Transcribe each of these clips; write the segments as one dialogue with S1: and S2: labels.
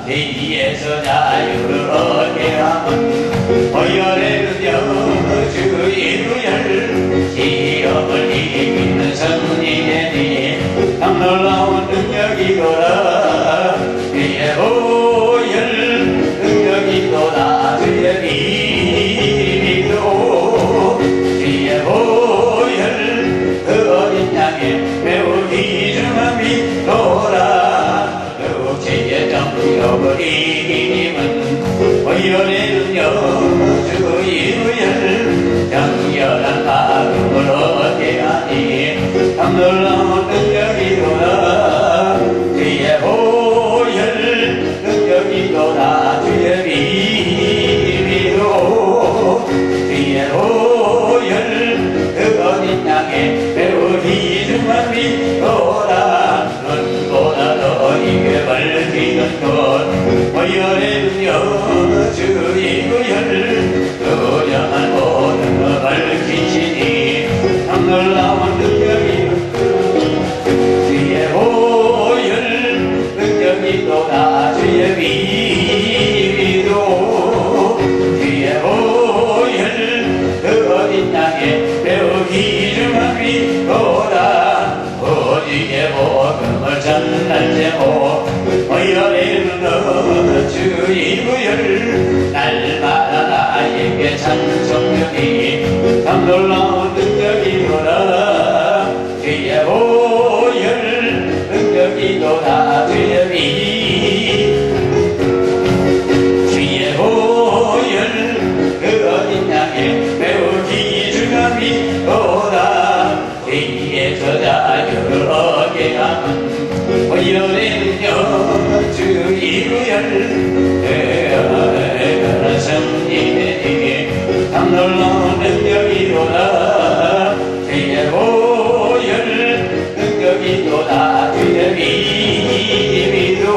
S1: 대지에서 자유를 얻게 하면 보혈의 주의루열 시험을 이기는 승리되니 참 놀라운 능력이로라 그의 보혈 능력이로다 그의 비밀로 그의 보혈 그 어린 양의 매우 귀중한 믿로라 더욱 죄의 정욕을 이기님은 보혈의 능력 주의루열 정결한 마음을 얻게 하니 참 놀라운 능력이로라 그의 보혈 능력이로다 주의 비밀로 그의 보혈 그 어린 양의 매우 귀중한 믿로라 눈보다 더 이게 밝히는 것 보혈의 능력 주의구혈 도량한 모든 것 밝히시니 참 놀라운 능력이 주의 보혈 능력이로다 주의 비밀로 주의 보혈 그 어린 양의 매우 귀중한 믿로라 오직의 복음을 전할 제목 보혈의 능력 주의 구혈 날마다 나에게 찬송력이 참 놀라운 능력이로라 주의 보혈 능력이로다 주의 주의 보혈 그 어린 양의 매우 귀중한 믿로라 뒤에서 자유를 얻게 하면 보혈의 능력 주의 구혈 그런 승리되니 참 놀라운 능력이로라 주의 보혈 능력이로다 주의 비밀로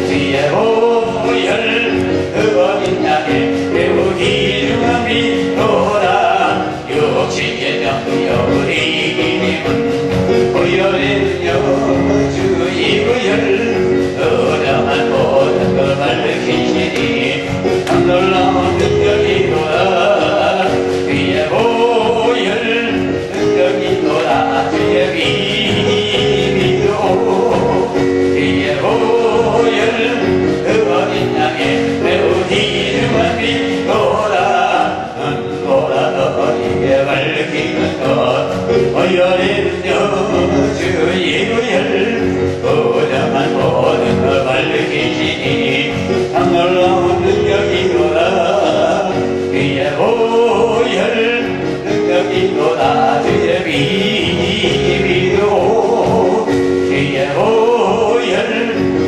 S1: 주의 보혈 그 어린 양의 매우 귀중한 믿로라 육신의 정욕을 이기님은 보혈의 능력 주의 구혈 도량한 모든 걸 밝히시니 참 놀라운 능력이로라 주의 보혈 능력이로다 주의 비밀로 주의 보혈 그 어린 양의 매우 귀중한 믿로라 눈보라 더 이게 밝히는 것 보혈의 능력 주의 구혈 도량한 모든 걸 밝히시니 참 놀라운 능력이로라 그의 보혈 능력이로다 주의 비밀로 주의 보혈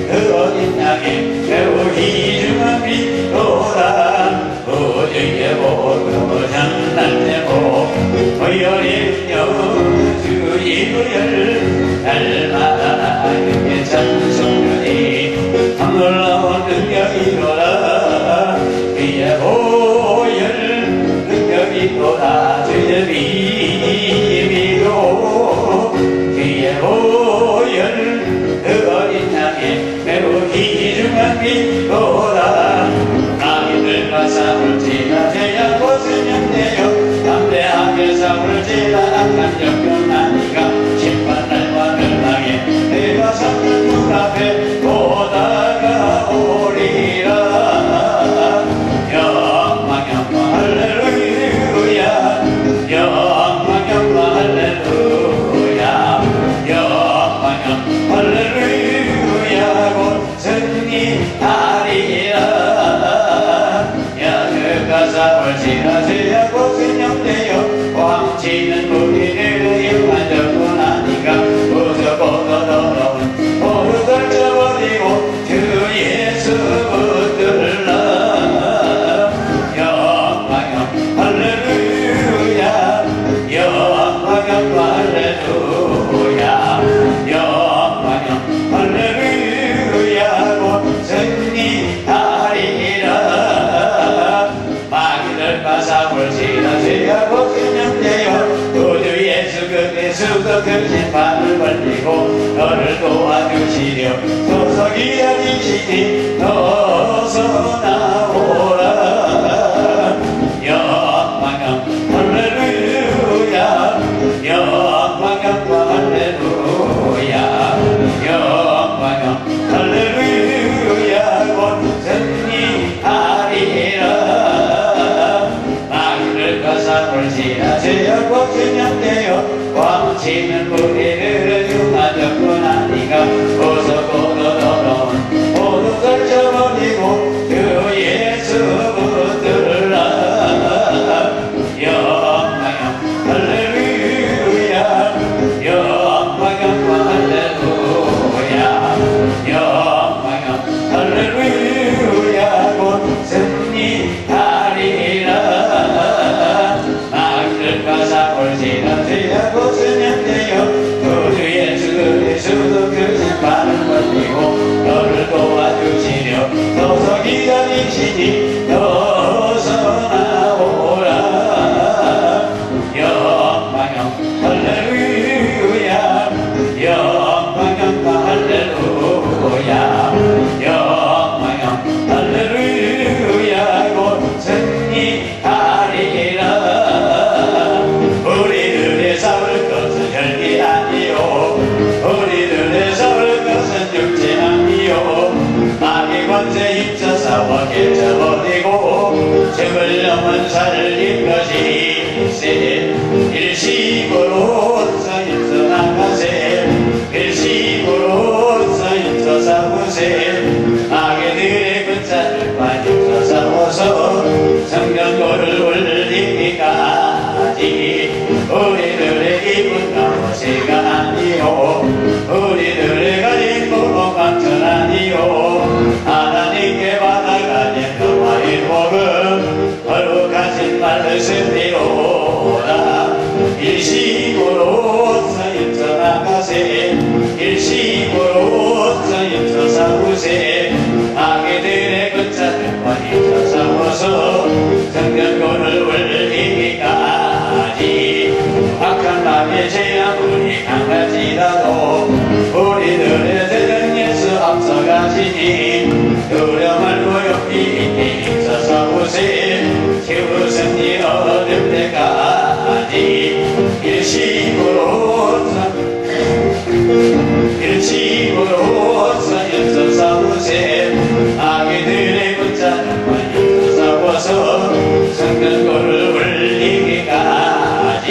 S1: 그 어린 양의 매우 귀중한 믿로라 오직의 복음을 전할 제목 보혈의 능력 주의 구혈 날마다 나에게 찬송하니 참 놀라운 능력이로라 그의 보혈 능력이로다 주의 비밀로 그의 보혈 그 어린 양의 매우 귀중한 믿로라 아이들과 싸울 지나 죄야 벗으면 담대하게 싸울 지나 악한 역경하니까 심판날과 멸망에 내가 섰는 문 앞에 보다가 오리라 영광 영광 할렐루야 영광 영광 할렐루야 영광 영광 할렐루야 곧 승리하리라 계시니 어서 나오라 영광 할렐루야 영광 할렐루야 영광 할렐루야 곧 승리하리라 마귀를 가사올지라 죄악과 그냥되어 왕치는 우리를 흉하였구나 네가 고소고도로는 모두 걸쳐버리고 주 예수 붙들라 영광 할렐루야 영광 할렐루야 영광 할렐루야 곧 승리하리라 마귀를 가사올지라 죄악고 스냥되어 구주 예수 그리스도 그 심판을 벌리고 너를 도와주시려 서서 기다리시니 어서 나오라 영광 할렐루야 영광 할렐루야 영광 할렐루야 곧 승리하리라 우리들의 싸울 것은 혈기 아니요 우리들의 싸울 것은 육체 아니요 마귀 권세 힘써 싸워 깨쳐버리고 죽을 영혼 살릴 것이 일식으로 서임서 나가세 일식으로 서임서 싸우세 마귀들의 군사들 빠짐서 싸워서 성전고를 올리기까지 우리들의 입은 나머지가 아니요 우리들의 가진 고공강천 아니요 하나님께 받아가진 너와의 복음 거룩하신 말씀이로다 일식으로 서임서 나가세 일식으로 서임서 싸우세 마귀들의 군사들과 힘써 싸워서 성전고를 올리기까지 악한 마귀의 죄악 우리 강할지라도 우리들의 대전 예수 앞서가시니 두려움 말고 용기 있게 힘써 싸우세 기후 승리 얻을 때까지 일식으로 서임서 싸우세 마귀들의 군사들과 힘써 싸워서 성전고를 올리기까지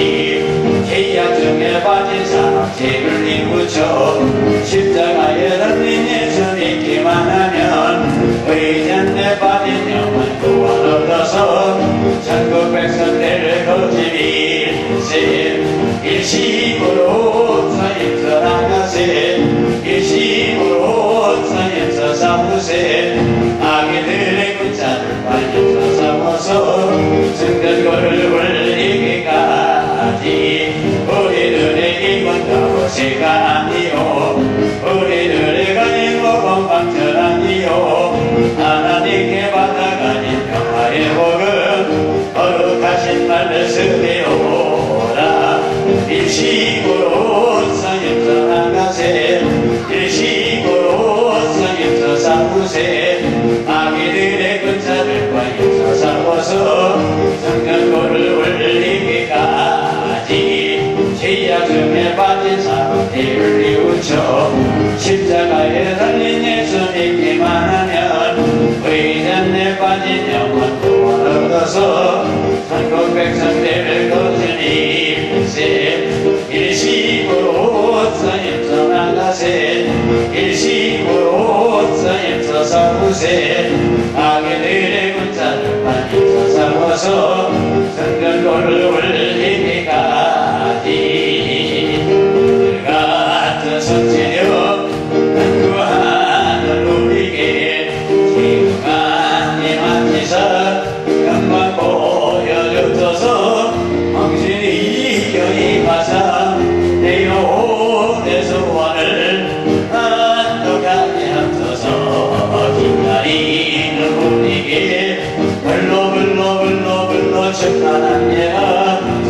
S1: 계약 중에 빠진 사람 죄를 뉘우쳐 십자가에 달린 예수 믿기만 하면 의잔에 빠진 영혼 구원 얻어서 천국 백성들을 거짓일세 일식으로 서임서 나가세 일식으로 서임서 싸우세 마귀들의 군사들과 힘써 싸워서 성전고를 올리기까지 우리들의 입은 값어치가 아니요 우리들의 가진 복음 방천 아니요 하나님께 받아가진 평화의 복음 거룩하신 말씀이오라 일식으로 서임서 나가세 일식으로 서임서 싸우세 마귀들의 군사들과 힘써 싸워서 성전고를 올리기까지 죄악 중에 빠진 사람들을 뉘우쳐 십자가에 달린 예수 믿기만 하면 의잔에 빠진 영혼 구원 얻어서 천국 백성들을 거스릴세 일식으로 서임서 나가세 일식으로 서임서 싸우세 마귀들의 군사들과 힘써 싸워서 성전고를 올리기까지 같은 손질여 간구하는 우리에게 지금까지 마치사 영광 보여주소서 당신이 여기 와서 내 영혼의 소원을 만족하게 하소서 기다리는 우리에게 불러 축하합니다.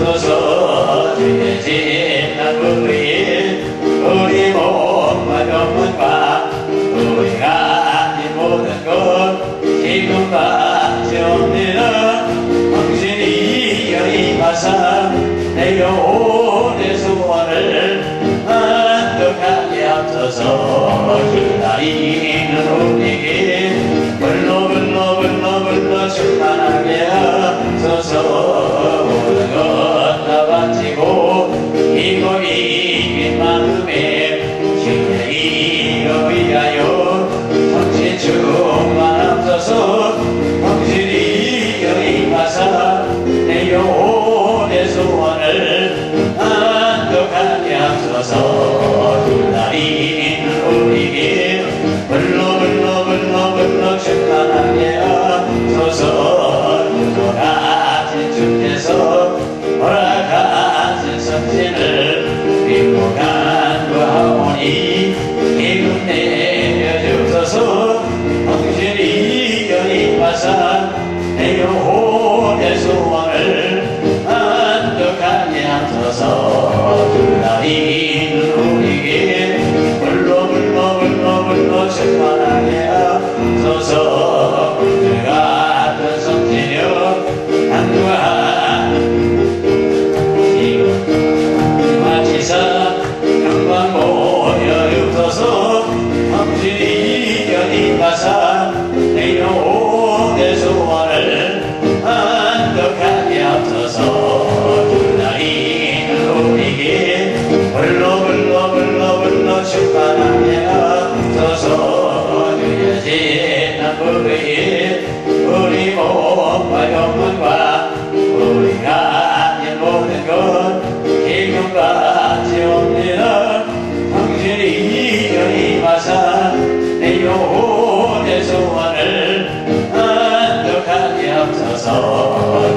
S1: 부르이 우리 몸과 영혼과 우리가 아닌 모든 것 기쁨같이 옵니다. 당신이 여임하사 내 영혼의 소원을 만족하게 하옵소서.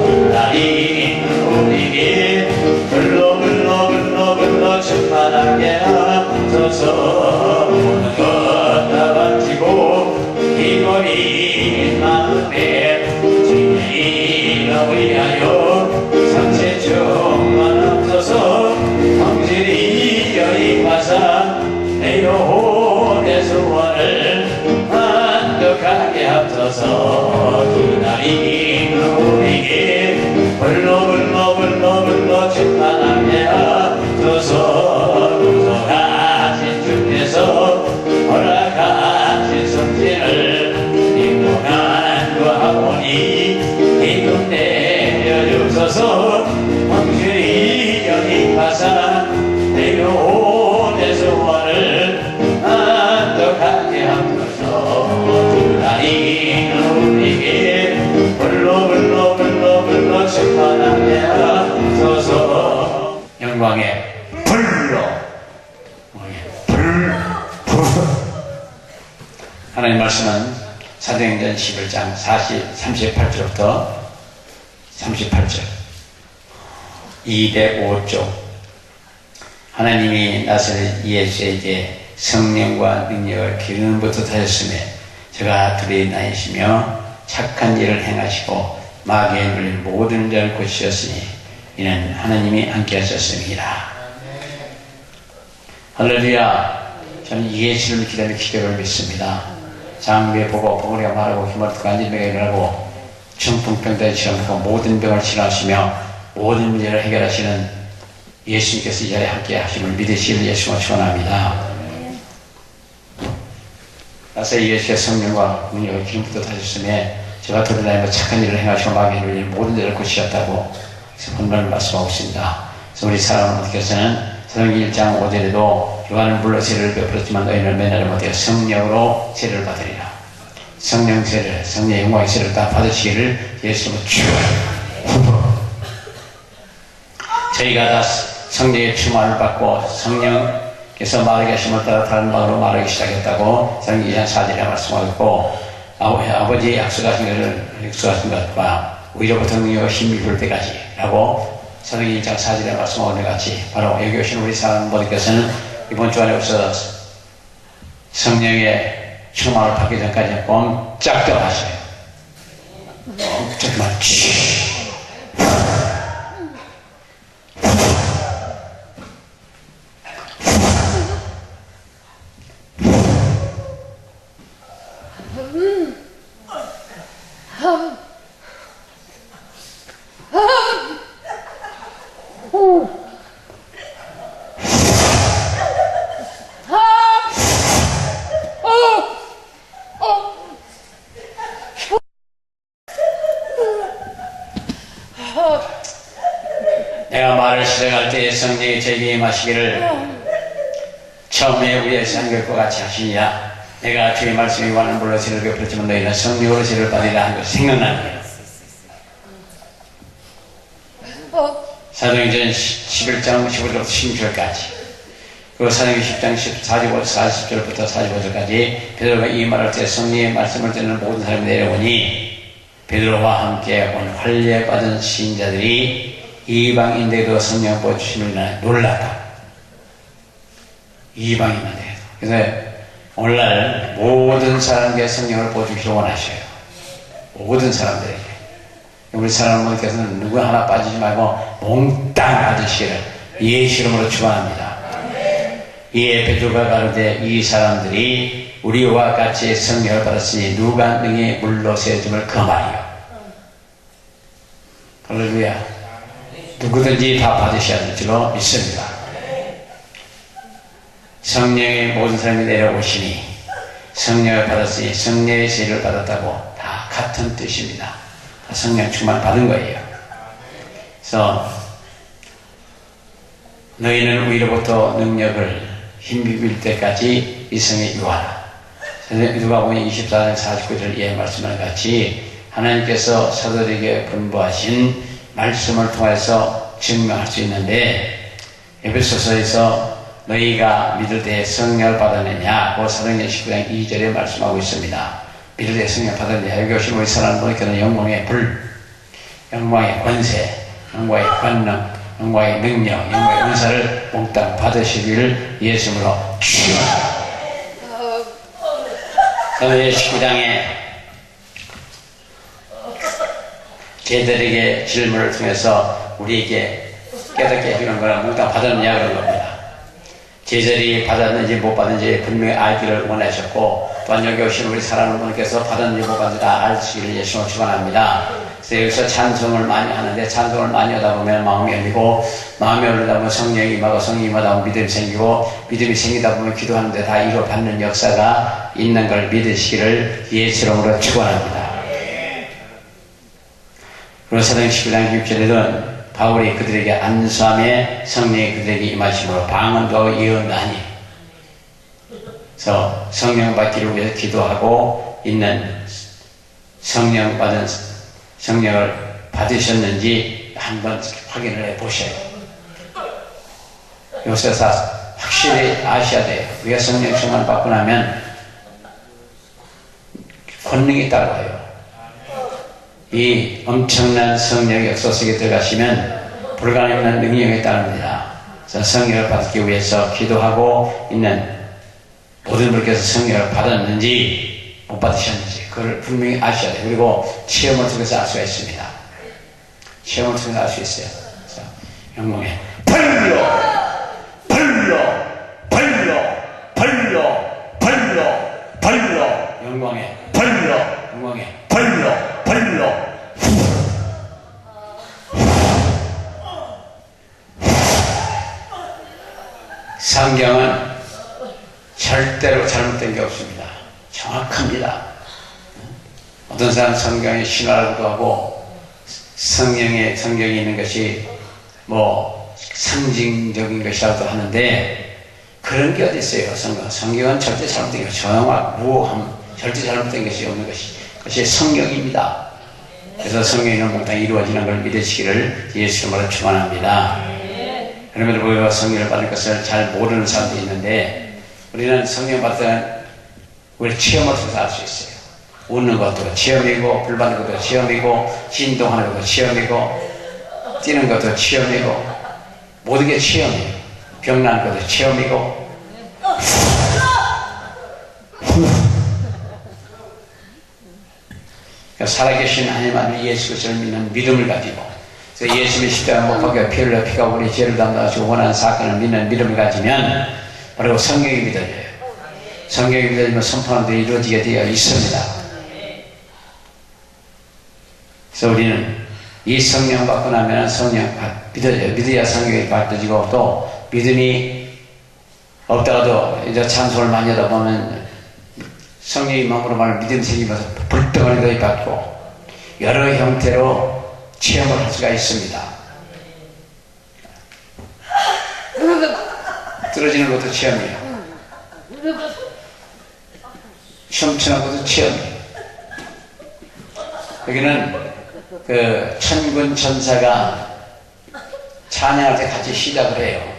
S1: 그날이 우리에게 불러 충만하게 하옵소서. 모든 것 다 바치고 기꺼이 마음에 주의 이름 위하여 상세 충만하옵소서. 당신이 여임하사 내 영혼의 소원을 만족하게 하옵소서. 그날이 우리에게 불러 충만하게 하옵소서. 구속하신 주께서 허락하신 성진을 인공한 거하오니 이금 내려주소서. 당신이 여임하사 내 영혼의 소원을 만족하게 하옵소서. 그날이 우리에게 불러 충만하게 하옵소서. 영광의 하나님 말씀은 사도행전 11장 38절부터 38절 2대 5조. 하나님이 나사렛 예수에게 성령과 능력을 기름부터 타셨으며 저가 둘이 나이시며 착한 일을 행하시고 마귀의 눌린 모든 자를 고치셨으니 이는 하나님이 함께 하셨습니다. 할렐루야. 저는 예수를 기다려 기도를 믿습니다. 장비에 보고 보고리가 말하고 힘을 듣고 안진병에 일어나고 중풍병자에 치료하고 모든 병을 치료하시며 모든 문제를 해결하시는 예수님께서 이 자리에 함께 하심을 믿으시길 예수와 축원합니다. 나서 예수의 성령과 능력을 기름부터 타셨으며 제가 돌아다니며 착한 일을 행하시고 마귀의 눌린 모든 죄를 고치셨다고 본문을 말씀하고 있습니다. 그래서 우리 사람들께서는 사도행전 1장 5절에도 요한은 물로 세례를 베풀었지만 너희는 맨날을 못하여 성령으로 세례를 받으리라. 성령 세례, 성령의 영광의 세례를 다 받으시기를 예수님은 축원합니다. 저희가 다 성령의 충만을 받고 성령께서 말하게 하심을 따라 다른 방으로 말하기 시작했다고 사도행전 2장 4절에 말씀하고 아버지 약속하신 것과 위로부터 능력과 힘이 볼 때까지 라고 사도행전 1장 4절에 말씀하는 것 같이 바로 여기 오신 우리 사람들께서는 이번 주 안에 없어서 성령의 충만을 받기 전까지 꼼짝도 하셔요. 꼼짝만 내가 말을 시작할 때에 성령이 저에게 임하시기를 처음에 우리에서 한 것과 같이 하시니라. 내가 주의 말씀이 요한은 물로 세례를 베풀었지만 너희는 성령으로 세례를 받으리라 하는 것이 생각나는 거예요. 사도행전 11장 15절부터 16절까지 그리고 사도행전 10장 40절부터 45절까지 베드로가 이 말할 때 성령의 말씀을 듣는 모든 사람이 내려오니 베드로와 함께 온 할례 받은 시인자들이 이방인데도 성령 부어주심을 놀랐다. 이방인인데도. 그래서 오늘날 모든 사람에게 성령을 부어주기를 원하셔요. 모든 사람들에게. 우리 사람들께서는 누구 하나 빠지지 말고 몽땅 받으시기를 예수 이름으로 축원합니다. 이에 베드로가 가로되 이 사람들이 우리와 같이 성령을 받았으니 누가 능히 물로 세움을 금하리요. 할렐루야. 누구든지 다 받으셔야 될 줄로 믿습니다. 성령의 모든 사람이 내려오시니 성령을 받았으니 성령의 세례를 받았다고 다 같은 뜻입니다. 다 성령 충만 받은 거예요. 그래서 너희는 위로부터 능력을 힘입을 때까지 이 성에 유하라. 누가복음 24장 49절 이에 말씀하는 같이 하나님께서 사도들에게 분부하신 말씀을 통해서 증명할 수 있는데, 에베소서에서 너희가 믿을 때 성령을 받았느냐, 사도행전 19장 2절에 말씀하고 있습니다. 믿을 때 성령을 받았느냐. 여기 오신 우리 사랑하는 분께는 영광의 불, 영광의 권세, 영광의 권능, 영광의 능력, 영광의 은사를 몽땅 받으시기를 예수님으로 축원합니다. 사도행전 19장에 제자들에게 질문을 통해서 우리에게 깨닫게 해주는 거는 몽땅 받았느냐 그런 겁니다. 제자들이 받았는지 못 받았는지 분명히 알기를 원하셨고, 또한 여기 오신 우리 사랑하는 분께서 받았는지 못 받았는지 다 알시기를 예수님으로 축원합니다. 그래서 여기서 찬송을 많이 하는데, 찬송을 많이 하다 보면 마음이 열리고, 마음이 열리다 보면 성령이 임하고, 성령이 임하다 보면 믿음이 생기고, 믿음이 생기다 보면 기도하는데 다 이루어받는 역사가 있는 걸 믿으시기를 예수님으로 축원합니다. 그리고 사도행전 19장 6절에는 바울이 그들에게 안수함에 성령이 그들에게 임하심으로 방언도 하고 예언도 하니, 그래서 성령 받기를 위해서 기도하고 있는, 성령을 받으셨는지 한번 확인을 해 보셔요. 여기서 확실히 아셔야 돼요. 우리가 성령 충만을 받고 나면 권능이 따라와요. 이 엄청난 성령의 역사 속에 들어가시면 불가능한 능력이 따릅니다. 그래서 성령을 받기 위해서 기도하고 있는 모든 분께서 성령을 받았는지 못 받으셨는지 그걸 분명히 아셔야 돼요. 그리고 체험을 통해서 알 수가 있습니다. 체험을 통해서 알 수 있어요. 그래서 영광에 벌려 영광에 영광에 벌려 성경은 절대로 잘못된 게 없습니다. 정확합니다. 어떤 사람은 성경의 신화라고도 하고, 성경이 있는 것이 뭐 상징적인 것이라고도 하는데, 그런 게 어디 있어요? 성경은 절대 잘못된 게, 정확, 무함, 절대 잘못된 것이 없는 것이 성경입니다. 그래서 성경에는 몽땅 이루어지는 걸 믿으시기를 예수님으로 축원합니다. 그러면 우리가 성령을 받을 것을 잘 모르는 사람도 있는데, 우리는 성령 받을 우리 체험을 통해서 알 수 있어요. 웃는 것도 체험이고, 불 받는 것도 체험이고, 진동하는 것도 체험이고, 뛰는 것도 체험이고, 모든 게 체험이에요. 병나는 것도 체험이고, 살아계신 하나님 예수 그리스도를 믿는 믿음을 가지고, 그래서 예수님의 십자가 못 박혀 피를 피가 우리 죄를 담당하시고 원하는 사건을 믿는 믿음을 가지면 바로 성경이 믿어져요. 성경이 믿어지면 선포하는 데 이루어지게 되어 있습니다. 그래서 우리는 이 성령 받고 나면 성령 믿어져요. 믿어야 성경이 받아지고, 또 믿음이 없다가도 이제 찬송을 많이 하다 보면 성령이 마음으로 말하는 믿음이 생기면서 불덩어리 것이 받고 여러 형태로 체험을 할 수가 있습니다. 떨어지는 것도 체험이에요. 춤추는 것도 체험이에요. 여기는 그 천군 천사가 찬양할 때 같이 시작을 해요.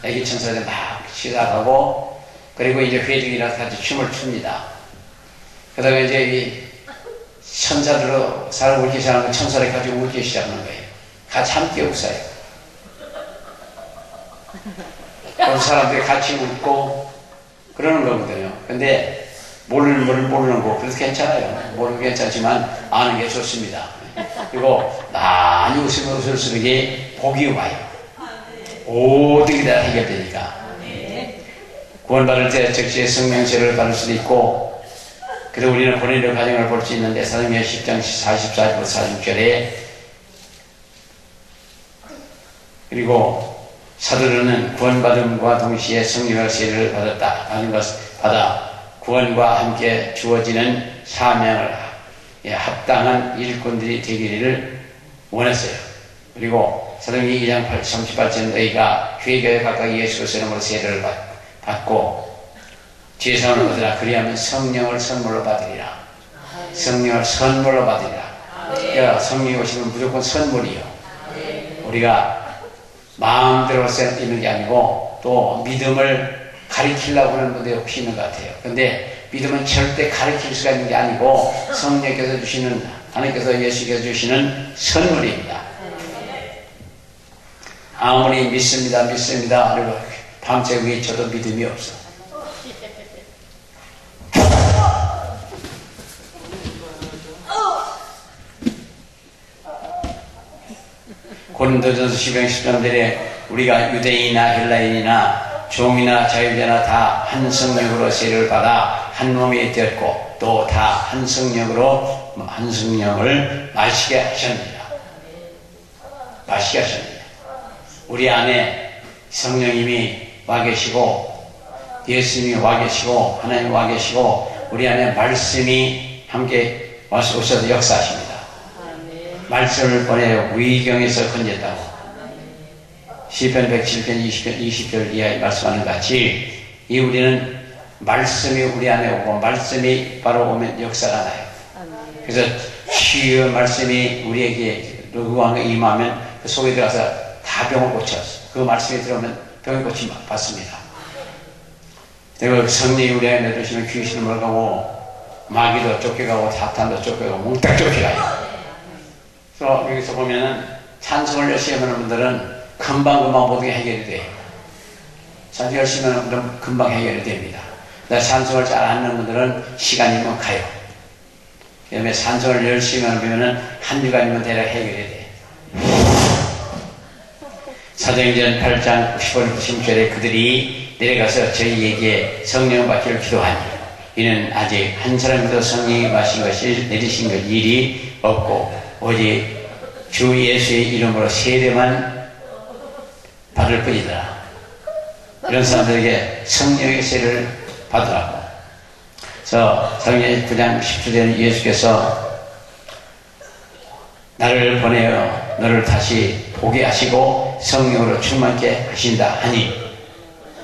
S1: 애기 천사들 막 시작하고, 그리고 이제 회중이라서 같이 춤을 춥니다. 그러다가 이제 이 천사들로 사람 울기 시작하는 천사를 가지고 울기 시작하는 거예요. 같이 함께 웃어요. 그럼 사람들이 같이 웃고 그러는 거거든요. 근데 모르는 거고, 그래서 괜찮아요. 모르는 게 괜찮지만 아는 게 좋습니다. 그리고 많이 웃으면 웃을수록 이게 복이 와요. 모든 게 다 해결되니까. 구원받을 때 즉시 성령세를 받을 수도 있고, 그래서 우리는 본인의 과정을 볼 수 있는데, 사도행전 10장 44절부터 46절에, 그리고 사도들은 구원받음과 동시에 성령의 세례를 받아 구원과 함께 주어지는 사명을 합당한 일꾼들이 되기를 원했어요. 그리고 사도행전 2장 38절 너희가 회개에 각각 예수 그리스도 이름으로 세례를 받고 죄사함을 받으라. 그리하면 성령을 선물로 받으리라. 성령을 선물로 받으리라. 그러니까 성령이 오시면 무조건 선물이요. 우리가 마음대로 있는 게 아니고 또 믿음을 가리키려고 하는 분들이 혹시 있는 것 같아요. 근데 믿음은 절대 가리킬 수가 있는 게 아니고 성령께서 주시는, 하나님께서 예수께서 주시는 선물입니다. 아무리 믿습니다 그리고 밤새 외쳐도 믿음이 없어. 고린도전서 12장 10절에 우리가 유대인이나 헬라인이나 종이나 자유자나 다 한 성령으로 세례를 받아 한 몸이 되었고 또 다 한 성령으로 한 성령을 마시게 하셨느니라. 마시게 하셨느니라. 우리 안에 성령님이 와 계시고 예수님이 와 계시고 하나님이 와 계시고 우리 안에 말씀이 함께 오셔서 역사하십니다. 말씀을 보내어 위경에서 건졌다고 시편 107편 20절 이하에 말씀하는 같이 이 우리는 말씀이 우리 안에 오고 말씀이 바로 오면 역사가 나요. 그래서 주의 말씀이 우리에게 누구한테 임하면 그 속에 들어가서 다 병을 고쳤어. 그 말씀이 들어오면 병이 고침 받습니다. 그리고 성령이 우리 안에 내두시면 귀신을 몰아가고 마귀도 쫓겨가고 사탄도 쫓겨가고 몽땅 쫓겨가요. 그래서 여기서 보면은 찬송을 열심히 하는 분들은 금방 모든 게 해결이 돼요. 찬송 열심히 하는 분들은 금방 해결이 됩니다. 찬송을 잘 안 하는 분들은 시간이면 가요. 그 다음에 찬송을 열심히 하면 한 주간이면 대략 해결이 돼요. 사도행전 8장 15절 16절에 그들이 내려가서 저희에게 성령 받기를 기도하니 이는 아직 한 사람도 성령이 내리신 것 일이 없고 오직 주 예수의 이름으로 세례만 받을 뿐이더라. 이런 사람들에게 성령의 세례를 받으라고. 그래서 사도행전 9장 10절에는 예수께서 나를 보내어 너를 다시 보게 하시고 성령으로 충만케 하신다 하니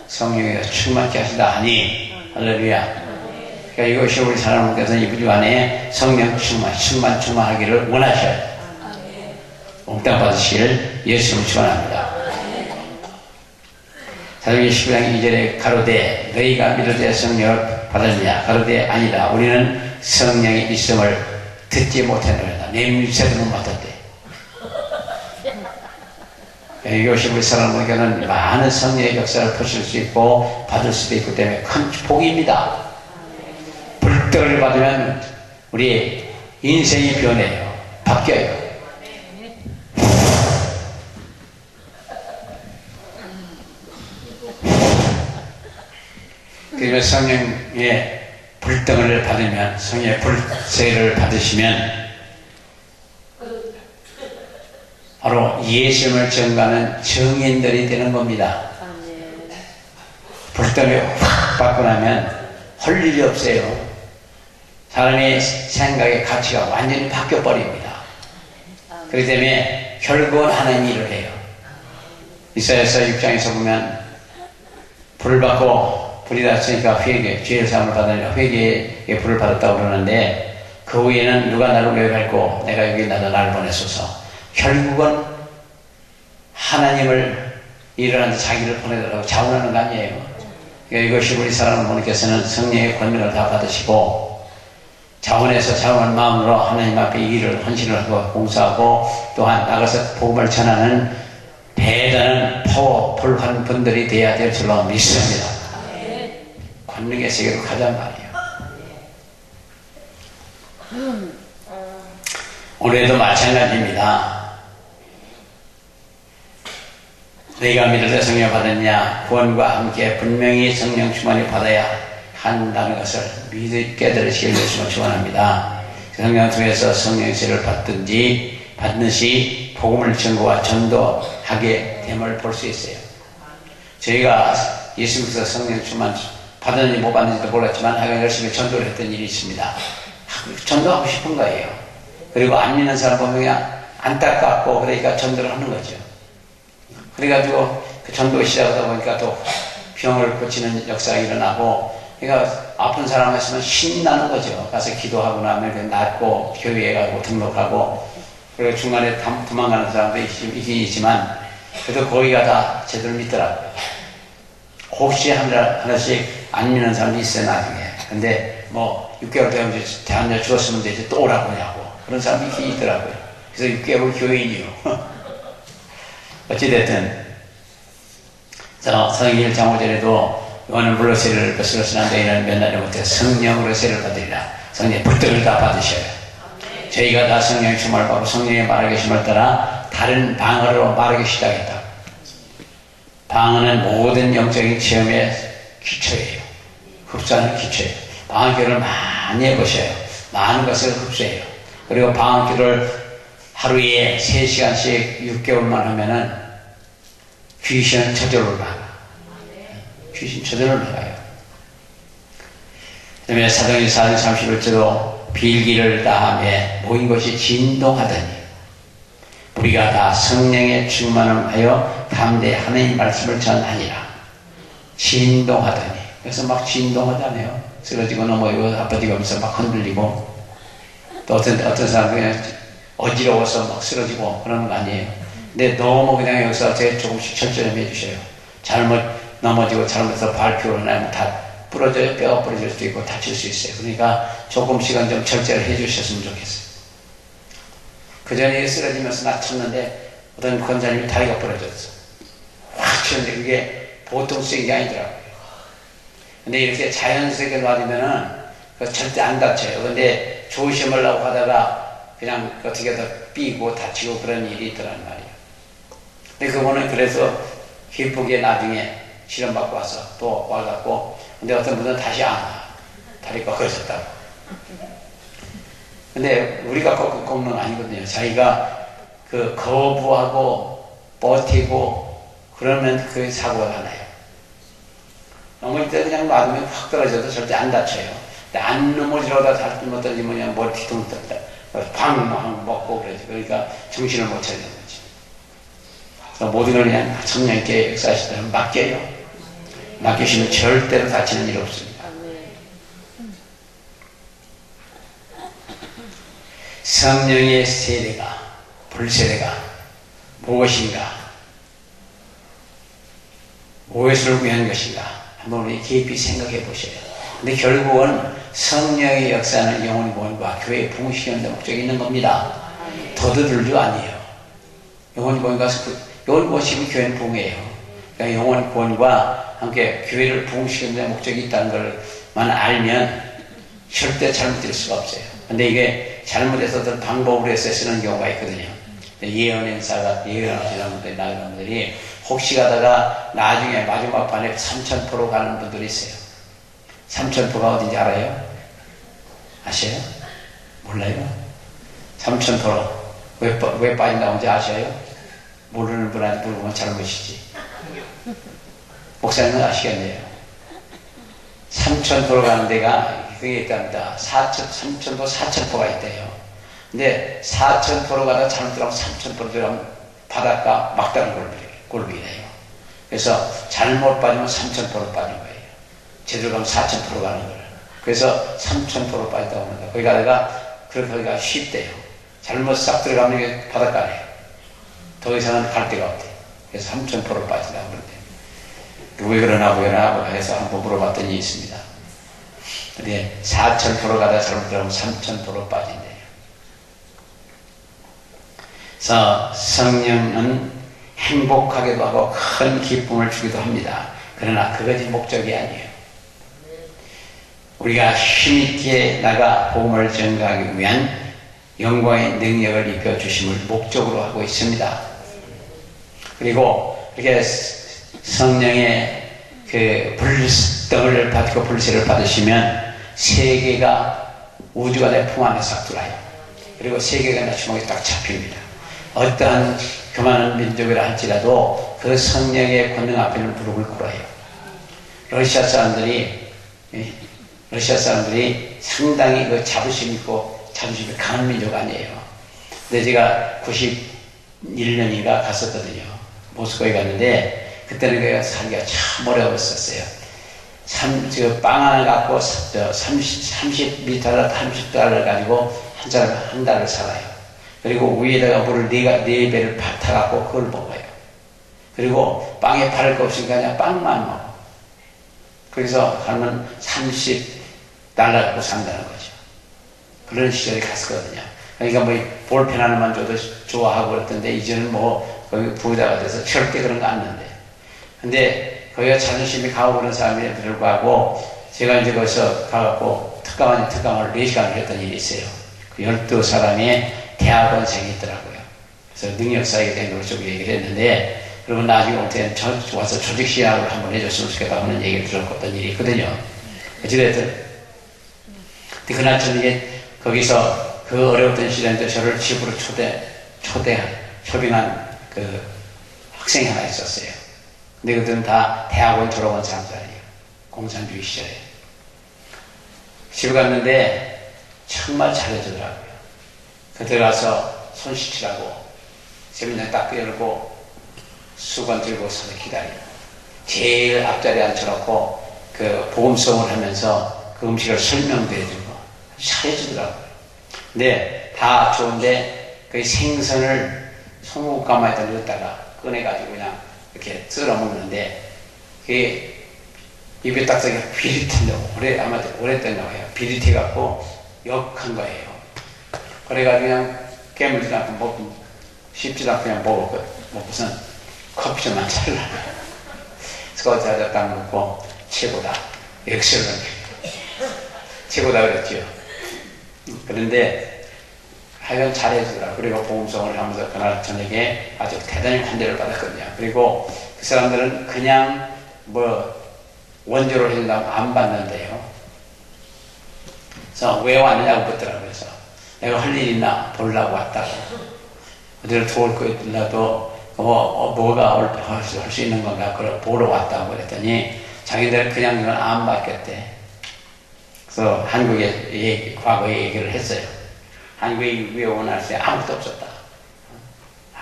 S1: 성령으로 충만케 하신다 하니 할렐루야. 그러니까 이것이 우리 사람께서 이 주 안에 성령 충만하기를 원하셔요. 몽땅 받으시기를 예수님을 축원합니다. 사도행전 12장 2절에 가로되 너희가 믿을 성령을 받았느냐 가로되 아니다 우리는 성령이 있음을 듣지 못했느니라. 내 밀새도 못 맡았대. 이것이 우리 사람에게는 많은 성령의 역사를 보실 수 있고 받을 수도 있기 때문에 큰 복입니다. 불떡을 받으면 우리 인생이 변해요. 바뀌어요. 그리고 성령의 불떡을 받으면 성령의 불세를 받으시면 바로 예수님을 전가하는 정인들이 되는 겁니다. 불떡을 확 받고 나면 할 일이 없어요. 사람의 생각의 가치가 완전히 바뀌어버립니다. 그렇기 때문에 결국은 하나님이 일을 해요. 이사야서 6장에서 보면 불을 받고 불이 났으니까 회개, 죄의 사함을 받으니까 회개의 불을 받았다고 그러는데 그 후에는 누가 나를 왜 밟고 내가 여기 나를 보내소서. 결국은 하나님을 일어나서 자기를 보내달라고 자원하는 거 아니에요. 그러니까 이것이 우리 사랑하는 성령의 권능을 다 받으시고 자원해서 자원한 마음으로 하나님 앞에 이 일을 헌신을 하고 봉사하고 또한 나가서 복음을 전하는 대단한 파워풀한 분들이 되어야 될 줄로 믿습니다. 권능의 세계로 가잔 말이에요. 올해도 마찬가지입니다. 너희가 믿을 때 성령 받았냐 구원과 함께 분명히 성령 충만을 받아야 한다는 것을 믿을 깨달으시길 예수님을 축원합니다. 성령 통해서 성령의 세를 받든지 복음을 전거와 전도하게 됨을 볼 수 있어요. 저희가 예수님께서 성령 충만 받았는지 못 받는지도 몰랐지만 하여간 열심히 전도를 했던 일이 있습니다. 전도하고 싶은 거예요. 그리고 안 믿는 사람 보면 그냥 안타깝고 그러니까 전도를 하는 거죠. 그래가지고 그 전도 시작하다 보니까 또 병을 고치는 역사가 일어나고 그러니까 아픈 사람 있으면 신나는 거죠. 가서 기도하고 나면 낫고 교회에 가고 등록하고 그리고 중간에 도망가는 사람도 있긴 있지만 그래도 거기 가다 제대로 믿더라고요. 혹시 하나씩 안 믿는 사람도 있어요 나중에. 근데 뭐 6개월 되면 이제 대한여 죽었으면 이제 또 오라고 하냐고 그런 사람도 있긴 있더라고요. 그래서 6개월 교인이요. 어찌됐든 성경 1장 5절에도 요한은 물로 세례를 받으시나 너희는 몇 날이 못해 성령으로 세례를 받으리라. 성령의 불떡을 다 받으셔요. 저희가 다 성령의 충만을 받고 성령의 말하게 계심을 따라 다른 방언으로 말하기 시작했다. 방언은 모든 영적인 체험의 기초예요. 흡수하는 기초예요. 방언 기도를 많이 해보셔요. 많은 것을 흡수해요. 그리고 방언 기도를 하루에 3시간씩 6개월만 하면은 귀신은 저절로 나가. 귀신 저절로 나가요. 그 다음에 사도행전 4장 31절로 빌기를 다하며 모인 것이 진동하더니 우리가 다 성령의 충만을 하여 담대히 하나님 말씀을 전하니라. 진동하더니 그래서 막 진동하다네요. 쓰러지고 넘어지고 아파지고 하면서 막 흔들리고 또 어떤 사람은 그냥 어지러워서 막 쓰러지고 그러는 거 아니에요. 근데 너무 그냥 여기서 제가 조금씩 철저히 해주셔요. 잘못 넘어지고 잘못해서 발표를 하면 다 부러져요. 뼈가 부러질 수도 있고 다칠 수 있어요. 그러니까 조금씩은 좀 절제를 해주셨으면 좋겠어요. 그 전에 쓰러지면서 다쳤는데 어떤 권사님이 다리가 부러졌어. 확 치는데 그게 보통 쓰인 게 아니더라고요. 근데 이렇게 자연스럽게 놔두면은 절대 안 다쳐요. 근데 조심하려고 하다가 그냥 어떻게 하다 삐고 다치고 그런 일이 있더란 말이에요. 근데 그거는 그래서 기쁘게 나중에 실험받고 와서 또 와갖고 근데 어떤 분은 다시 안 와. 다리가 꺾어졌다고. 근데 우리가 꺾는 건 아니거든요. 자기가 그 거부하고 버티고 그러면 그 사고가 나요. 넘어질 때 그냥 놔두면 확 떨어져도 절대 안 다쳐요. 근데 안 넘어지려다 잘못 던지면 그냥 머리 뒤통수 떴다. 팡 먹고 그러죠. 그러니까 정신을 못 차리는 거지. 그래서 모든 걸 그냥 성령께 역사하시다면 맡겨요. 맡기시면 절대로 다치는 일 없습니다. 성령의 세례가, 불세례가 무엇인가? 무엇을 위한 것인가? 한번 우리 깊이 생각해 보셔요. 근데 결국은 성령의 역사는 영혼의 구원과 교회의 부흥시키는 데 목적이 있는 겁니다. 더더들도 아니에요. 영혼의 구원과 영혼의 구원시키면 교회는 부흥이에요. 그러니까 영혼의 구원과 함께 교회를 부흥시키는 데 목적이 있다는 걸만 알면 절대 잘못될 수가 없어요. 근데 이게 잘못해서 어떤 방법으로 해서 쓰는 경우가 있거든요. 예언 행사가 예언하시는 분들이 나가는 분들이 혹시 가다가 나중에 마지막 반에 삼천포로 가는 분들이 있어요. 삼천포가 어딘지 알아요? 아세요? 몰라요? 삼천포로 왜 빠진다고 아셔요? 모르는 분한테 물어보면 잘못이지. 목사님은 아시겠네요. 삼천포로 가는 데가 그게 있답니다. 삼천포, 사천포가 있대요. 근데 사천포로 가다 잘못 들어가면 삼천포로 들어가면 바닷가 막다른 골목이래요. 그래서 잘못 빠지면 삼천포로 빠진 거예요. 제대로 가면 사천포로 가는 거예요. 그래서 삼천포로 빠졌다고 합니다. 거기 가다가 거기가 쉽대요. 잘못 싹 들어가면 이게 바닷가래요. 더 이상은 갈 데가 없대요. 그래서 삼천포로 빠진다고 그러대요. 왜 그러나 해서 한번 물어봤더니 있습니다. 근데 4,000% 가다 잘못 들어가면 3,000% 빠진대요. 그래서 성령은 행복하게도 하고 큰 기쁨을 주기도 합니다. 그러나 그것이 목적이 아니에요. 우리가 힘있게 나가 복음을 전가하기 위한 영광의 능력을 입혀주심을 목적으로 하고 있습니다. 그리고 이렇게 성령의 그 불떡을 받고 불세를 받으시면 세계가 우주가 내 품 안에 싹 들어와요. 그리고 세계가 내 주먹에 딱 잡힙니다. 어떠한 교만한 민족이라 할지라도 그 성령의 권능 앞에는 무릎을 꿇어요. 러시아 사람들이 상당히 그 자부심 있고 자부심이 강한 민족 아니에요. 근데 제가 91년인가 갔었거든요. 모스크바에 갔는데 그때는 그가 살기가 참 어려웠었어요. 빵 하나 갖고 30달러, 30달러를 가지고 한 달을 살아요. 그리고 위에다가 물을 네 배를 타갖고 그걸 먹어요. 그리고 빵에 바를 거 없으니까 그냥 빵만 먹어. 그래서 하면 30달러 갖고 산다는 거죠. 그런 시절이 갔었거든요. 그러니까 뭐 볼펜 하나만 줘도 좋아하고 그랬던데 이제는 뭐 거기 부자가 돼서 절대 그런 거 안 넣는데. 근데 거기가 자존심이 강하고 그런 사람이 불구하고 제가 이제 거기서 가갖고 특강을 4시간을 했던 일이 있어요. 그 12사람의 대학원생이 있더라고요. 그래서 능력사에게 된 걸 좀 얘기를 했는데, 그러면 나중에 어떻게 와서 조직 시합을 한번 해줬으면 좋겠다고 하는 얘기를 들었던 일이 있거든요. 어찌됐든 그날 저녁에 거기서 그 어려웠던 시절인데 저를 집으로 초빙한 그 학생이 하나 있었어요. 근데 그들은 다 대학원 졸업한 사람들이에요. 공산주의 시절에. 집에 갔는데 정말 잘해주더라고요. 그 들어가서 손 씻으라고 세면장 딱 열고 수건 들고 서서 기다리고 제일 앞자리에 앉혀놓고 그 복음성을 하면서 그 음식을 설명도 해주고 잘해주더라고요. 근데 다 좋은데 그 생선을 소금가마에다 넣었다가 꺼내가지고 그냥 이렇게 썰어 먹는데 그게 입에 딱 서기가 비릿한데 아마 오래됐나 봐요. 비릿해갖고 역한 거예요. 그래가지고 그냥 깨물지도 않고 먹고 씹지도 않고 그냥 먹고선 커피 좀만 잘라요. 스코트하자 딱 먹고 최고다. 엑셀런트. 최고다 그랬죠. 그런데 하여간 잘해주더라. 그리고 보험성을 하면서 그날 저녁에 아주 대단히 환대를 받았거든요. 그리고 그 사람들은 그냥 뭐 원조를 해준다고 안 받는데요. 그래서 왜 왔느냐고 묻더라고요. 그래서 내가 할 일 있나 보려고 왔다고. 어디를 도울 거 있더라도 뭐가 할 수 있는 건가 그걸 보러 왔다고 그랬더니 자기들은 그냥 이건 안 받겠대. 그래서 한국의 과거의 얘기를 했어요. 한국에 왜 원할 때 아무것도 없었다.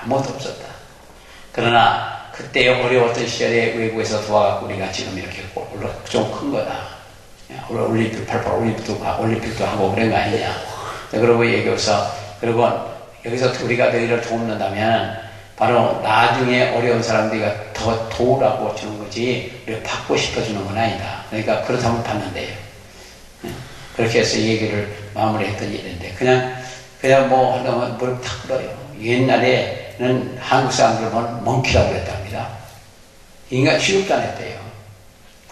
S1: 아무것도 없었다. 그러나 그때 어려웠던 시절에 외국에서 도와갖고 우리가 지금 이렇게 좀 큰 거다. 올림픽도 하고 그런 거 아니냐. 그러고 얘기해서 그리고 여기서 우리가 너희를 돕는다면 바로 나중에 어려운 사람들이 더 도우라고 주는 거지 우리가 받고 싶어주는 건 아니다. 그러니까 그렇다면 받는데요. 그렇게 해서 얘기를 마무리했던 일인데 그냥 뭐 하려면 뭘 탁 불어요. 옛날에는 한국 사람들 보면 멍키라고 그랬답니다. 인간 취급도 안 했대요.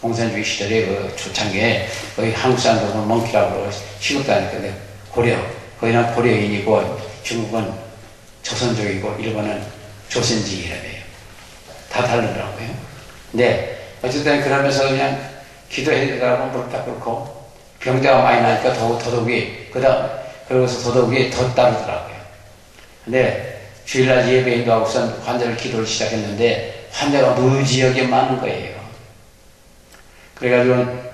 S1: 공산주의 시절에 그 초창기에 거의 한국 사람들 보면 멍키라고 그러고 취급도 안 했는데 거기는 고려인이고 중국은 조선족이고 일본은 조선직이라며요. 다 다르더라고요. 근데 어쨌든 그러면서 그냥 기도해주더라고 무릎 딱 꿇고 병자가 많이 나니까 더더욱이 그러고서 더더욱이 더 따르더라고요. 근데 주일날 예배 인도하고선 환자를 기도를 시작했는데 환자가 무지하게 많은 거예요. 그래가지고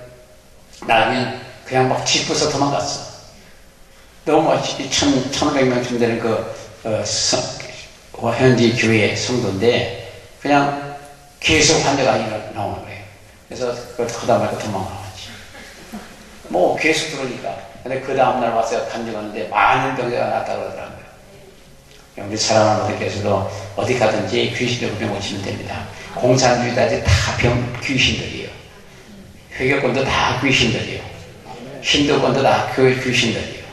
S1: 나중엔 그냥 막 짚어서 도망갔어. 너무 1,500명쯤 되는 현지 교회 성도인데 그냥 계속 환자가 나오는 거예요. 그래서 그걸 하다 말고 도망가지. 뭐 계속 그러니까. 근데 그 다음날 와서 간증하는데 많은 병자가 났다 그러더라고요. 우리 사랑하는 분들께서도 어디 가든지 귀신들 병 오시면 됩니다. 공산주의자들 다 귀신들이에요. 회교권도 다 귀신들이에요. 힌두권도 다 귀신들이에요.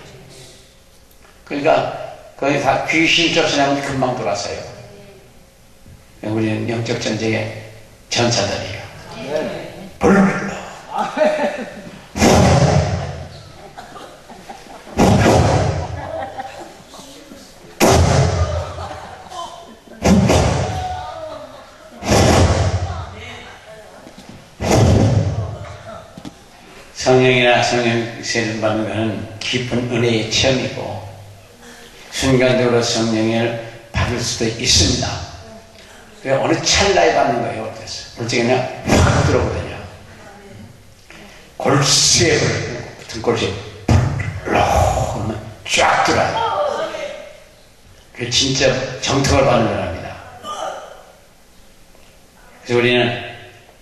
S1: 그러니까 거의 다 귀신 쫓아내면 금방 돌아서요. 우리는 영적 전쟁의 전사들이에요. 불러. 성령이나 성령 세례를 받는 것은 깊은 은혜의 체험이고 순간적으로 성령을 받을 수도 있습니다. 그래서 어느 찰나에 받는 거예요. 어때서? 물증에는 확 들어오거든요. 골수에 등골수에 하면 쫙 들어요. 그게 진짜 정통을 받는 거랍니다. 그래서 우리는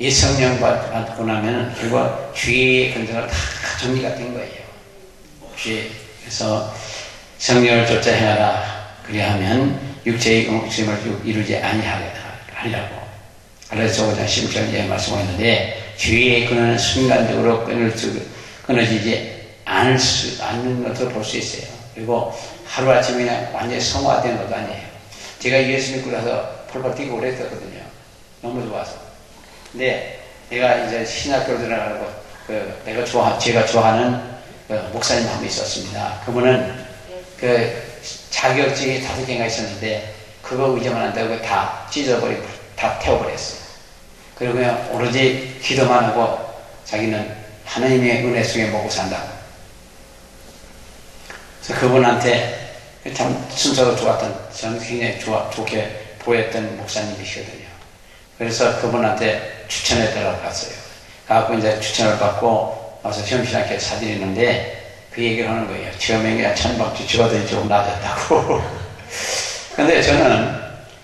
S1: 이 성령 받고 나면 결국 죄의 근성을 다 정리가 된 거예요. 그래서 성령을 쫓아 행하라. 그리하면 육체의 욕심을 이루지 아니하리라고. 그래서 5장 10절에 말씀하셨는데 죄의 근원은 순간적으로 끊어지지 않는 것으로 볼 수 있어요. 그리고 하루아침에 그냥 완전히 성화된 것도 아니에요. 제가 예수 믿고 나서 펄펄 뛰고 그랬었거든요. 너무 좋아서. 근데 내가 이제 신학교로 들어가고 제가 좋아하는 목사님 한 분 있었습니다. 그분은 자격증이 5개가 있었는데 그거 의지만 한다고 다 찢어버리고 다 태워버렸어요. 그리고 그냥 오로지 기도만 하고 자기는 하나님의 은혜 속에 먹고 산다고. 그래서 그분한테 참 순서도 좋았던, 저는 굉장히 좋게 보였던 목사님이시거든요. 그래서 그분한테 추천해달라고 갔어요. 가고 이제 추천을 받고 와서 시험신학교에 사드리는데 그 얘기를 하는 거예요. 처음에 그냥 천박지 죽어도 조금 나아졌다고. 근데 저는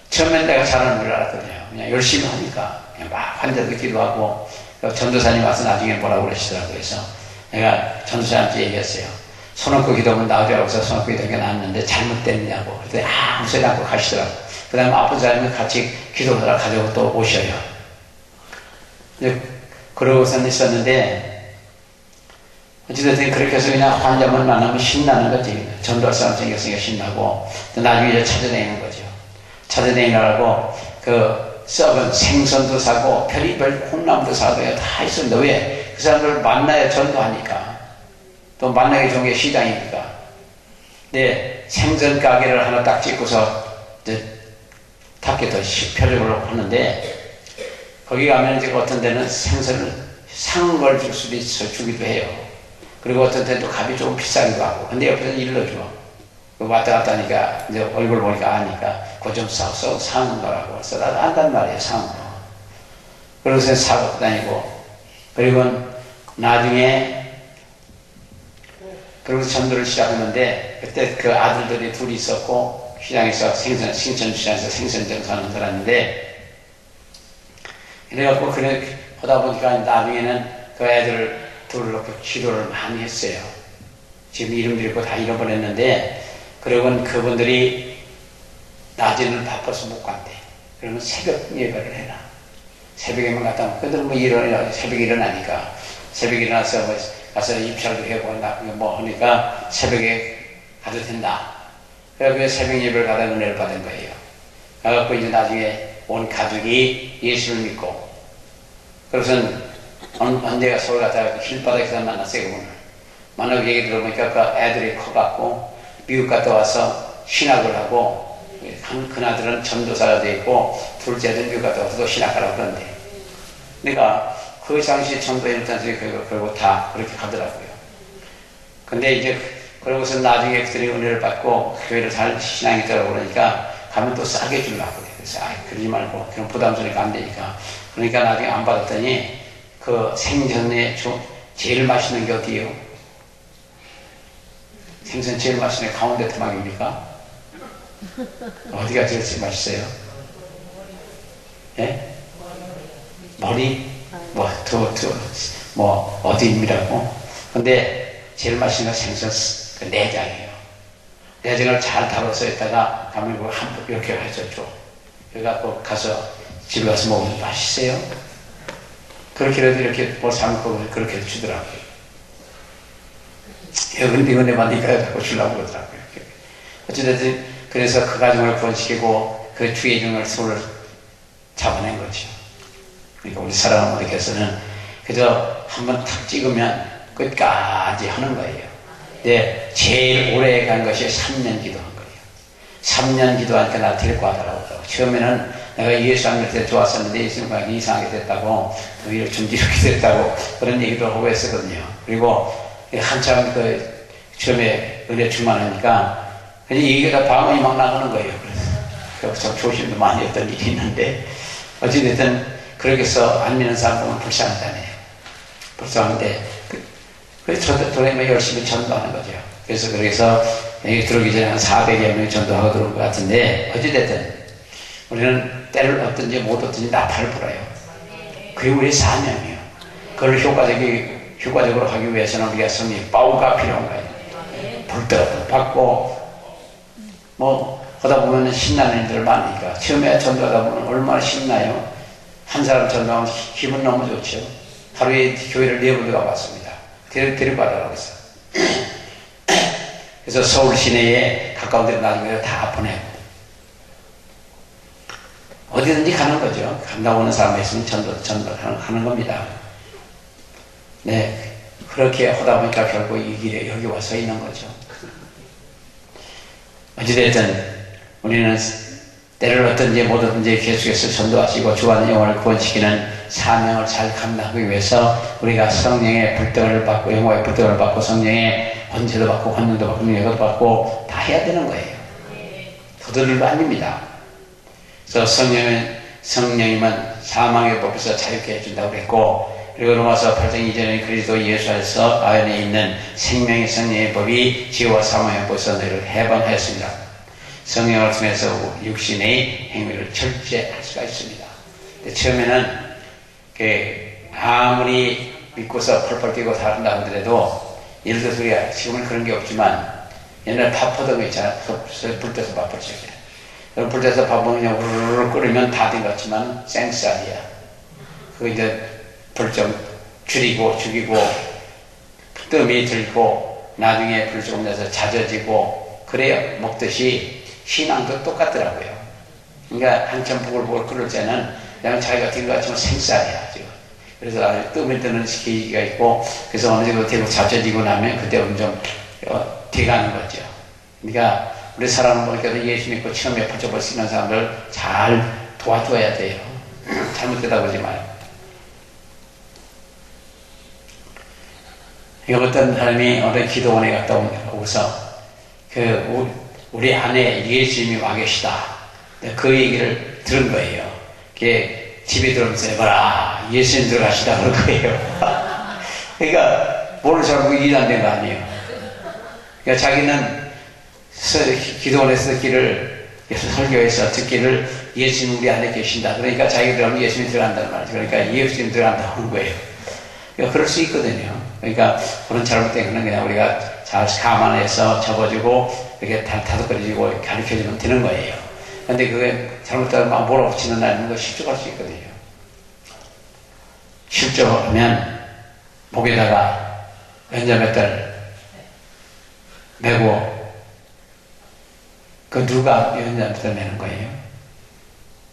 S1: 처음엔 내가 잘하는 줄 알았거든요. 그냥 열심히 하니까 그냥 막 환자도 기도하고 전도사님 와서 나중에 뭐라고 그러시더라고요. 그래서 내가 전도사님한테 얘기했어요. 손얹고 기도하면 나으리라고 해서 손얹고 기도한 게 나왔는데 잘못됐냐고. 그랬더니 아무 소리 않고 가시더라고요. 그 다음에 아픈 사람이 같이 기도하다가 가지고 또 오셔요. 그러고선 있었는데 어찌됐든 그렇게 해서 그냥 환자만 만나면 신나는 거지. 전도할 사람 생겼으니까 신나고 또 나중에 이제 찾아다니는 거죠. 찾아다니느라고 썩은 생선도 사고 별의별 콩나물도 사고요. 다 있었는데 왜? 그 사람들 만나야 전도하니까. 또 만나기 좋은 게 시장이니까. 근데 생선 가게를 하나 딱 짓고서 이제 탁게도 표적으로 하는데 거기 가면 이제 어떤 데는 생선을 산 걸 줄 수도 있어 주기도 해요. 그리고 어떤 데는 또 값이 조금 비싸기도 하고. 근데 옆에서 일러줘. 왔다 갔다 하니까 이제 얼굴 보니까 아니까 그거 좀 사서 사는 거라고. 그래서 나도 안단 말이에요. 사는 거. 그러고서 사고 다니고. 그리고 나중에 그러고 전도를 시작했는데 그때 그 아들들이 둘이 있었고 시장에서 신천시장에서 생선 정산을 들었는데 그래갖고 그래 보다 보니까 나중에는 그 애들 둘을 놓고 기도를 많이 했어요. 지금 이름도 있고 다 잃어버렸는데 그러고는 그분들이 낮에는 바빠서 못 간대. 그러면 새벽 예배를 해라. 새벽에만 갔다 오면 그들 새벽에 일어나니까 새벽에 일어나서 가서 입찰도 해고 뭐 하니까 새벽에 가도 된다. 그래서 새벽 예배를 가다 은혜를 받은 거예요. 그래갖고 이제 나중에 온 가족이 예수를 믿고 그래서 언제가 서울 갔다가 길바닥에서 만났어요. 그분을 만나고 얘기 들어보니까 그 애들이 커갖고 미국 갔다 와서 신학을 하고 큰아들은 전도사가 돼 있고 둘째는 미국 갔다 와서 또 신학하라고 그러는데 그러니까 그 당시에 전도에 일단 그리고 다 그렇게 가더라고요. 근데 이제 그러고서 나중에 그들이 은혜를 받고 교회를 잘 신앙이 있다고 그러니까 가면 또 싸게 주려고 그래요. 그래서 그러지 말고 그런 부담스러우니까 안 되니까. 그러니까 나중에 안 받았더니 그 생선에 제일 맛있는 게 어디예요? 생선 제일 맛있는 게 가운데 토막입니까? 어디가 제일 맛있어요? 예? 머리? 어디입니다고? 근데 제일 맛있는 건 생선 그 내장이에요. 내장을 잘 다뤄서 있다가 가면 그걸 한번 이렇게 해서 줘. 그래갖고 가서 집에 가서 먹으면 맛있어요. 그렇게라도 이렇게 뭐 삶고 그렇게 주더라고요. 근데 은혜 받으니까 자꾸 주려고 그러더라고요. 어찌됐든 그래서 그 가정을 구원시키고 그 주의 종을 손을 잡아낸 거죠. 그러니까 우리 사랑하는 분들께서는 그저 한번 탁 찍으면 끝까지 하는 거예요. 근데 제일 오래 간 것이 3년 기도한 거예요. 3년 기도하니까 나 데리고 하더라고요. 처음에는 내가 예수 안 믿을 때 좋았었는데 예수님과 이상하게 됐다고 오히려 좀지르게 됐다고 그런 얘기도 하고 했었거든요. 그리고 한참 처음에 은혜 충만하니까 얘기가 방언이 막 나가는 거예요. 그래서 참 조심도 많이 했던 일이 있는데 어찌됐든 그렇게 해서 안 믿는 사람 보면 불쌍하잖아요. 불쌍한데 그래서 저는 열심히 전도하는 거죠. 그래서 여기 들어오기 전에 한 400여 명이 전도하고 들어온 것 같은데 어찌됐든 우리는 때를 얻든지 못 얻든지 나팔을 불어요. 그게 우리의 사명이에요. 그걸 효과적으로 하기 위해서는 우리가 성령의 파워가 필요한 거예요. 불도 받고, 하다 보면 신나는 일들 많으니까. 처음에 전도하다 보면 얼마나 신나요? 한 사람 전도하면 기분 너무 좋죠. 하루에 교회를 4번 가봤습니다. 데리고 가라고 했어. 그래서 서울 시내에 가까운 데로 나중에 다 보내고. 어디든지 가는 거죠. 간다고 하는 사람이 있으면 전도하는 겁니다. 네. 그렇게 하다 보니까 결국 이 길에 여기 와서 있는 거죠. 어찌됐든, 우리는 때를 얻든지 못 얻든지 계속해서 전도하시고 주하는 영혼을 구원시키는 사명을 잘 감당하기 위해서 우리가 성령의 불등을 받고 영혼의 불등을 받고 성령의 권세도 받고 권능도 받고 능력도 받고 다 해야 되는 거예요. 도들도 아닙니다. 그래서 성령님은 사망의 법에서 자유케 해준다고 그랬고, 그리고 로마서 8장 2절에 그리스도 예수 안에서 안에 있는 생명의 성령의 법이 지혜와 사망의 법에서 너희를 해방하였습니다. 성령을 통해서 육신의 행위를 절제할 수가 있습니다. 근데 처음에는 아무리 믿고서 펄펄 뛰고 다른다 하더라도, 예를 들어서 우리가 지금은 그런 게 없지만 옛날에 밥 퍼던 거 있잖아. 불 때서 밥 퍼지. 불 때서 밥을 그냥 우르르 끓이면 다 된 것 같지만 생쌀이야. 그거 이제 불 좀 줄이고 죽이고 뜸이 들고 나중에 불 조금 내서 잦아지고 그래야 먹듯이 신앙도 똑같더라고요. 그러니까 한참 보글보글 끓을 때는 그냥 자기가 된 것 같지만 생쌀이야 지금. 그래서 아주 뜸이 드는 시기가 있고, 그래서 어느 정도 되고 잦아지고 나면 그때는 좀 돼가는 거죠. 그러니까 우리 사람은 보니까 예수 믿고 처음에 퍼져볼 수 있는 사람들 잘 도와줘야 돼요. 잘못되다 보지 마요. 어떤 사람이 어떤 기도원에 갔다 오고서 우리 안에 예수님이 와 계시다. 그 얘기를 들은 거예요. 그게 집에 들어오면서 해봐라. 예수님 들어가시다 그런 거예요. 그러니까 모르는 사람은 일 안 된 거 아니에요. 그러니까 자기는 기도원에서 듣기를, 설교에서 듣기를 예수님 우리 안에 계신다. 그러니까 자기 들어가면 예수님이 들어간다는 말이죠. 그러니까 예수님 들어간다고 하는 거예요. 그러니까 그럴 수 있거든요. 그러니까 그런 잘못된 거는 그냥 우리가 잘 감안해서 접어주고 이렇게 다독거리고 가르쳐주면 되는 거예요. 근데 그게 잘못되면 막 몰아붙이는 날인 거 실족할 수 있거든요. 실족하면 목에다가 연자맷돌 메고, 그 누가 연자맷돌 메는 거예요?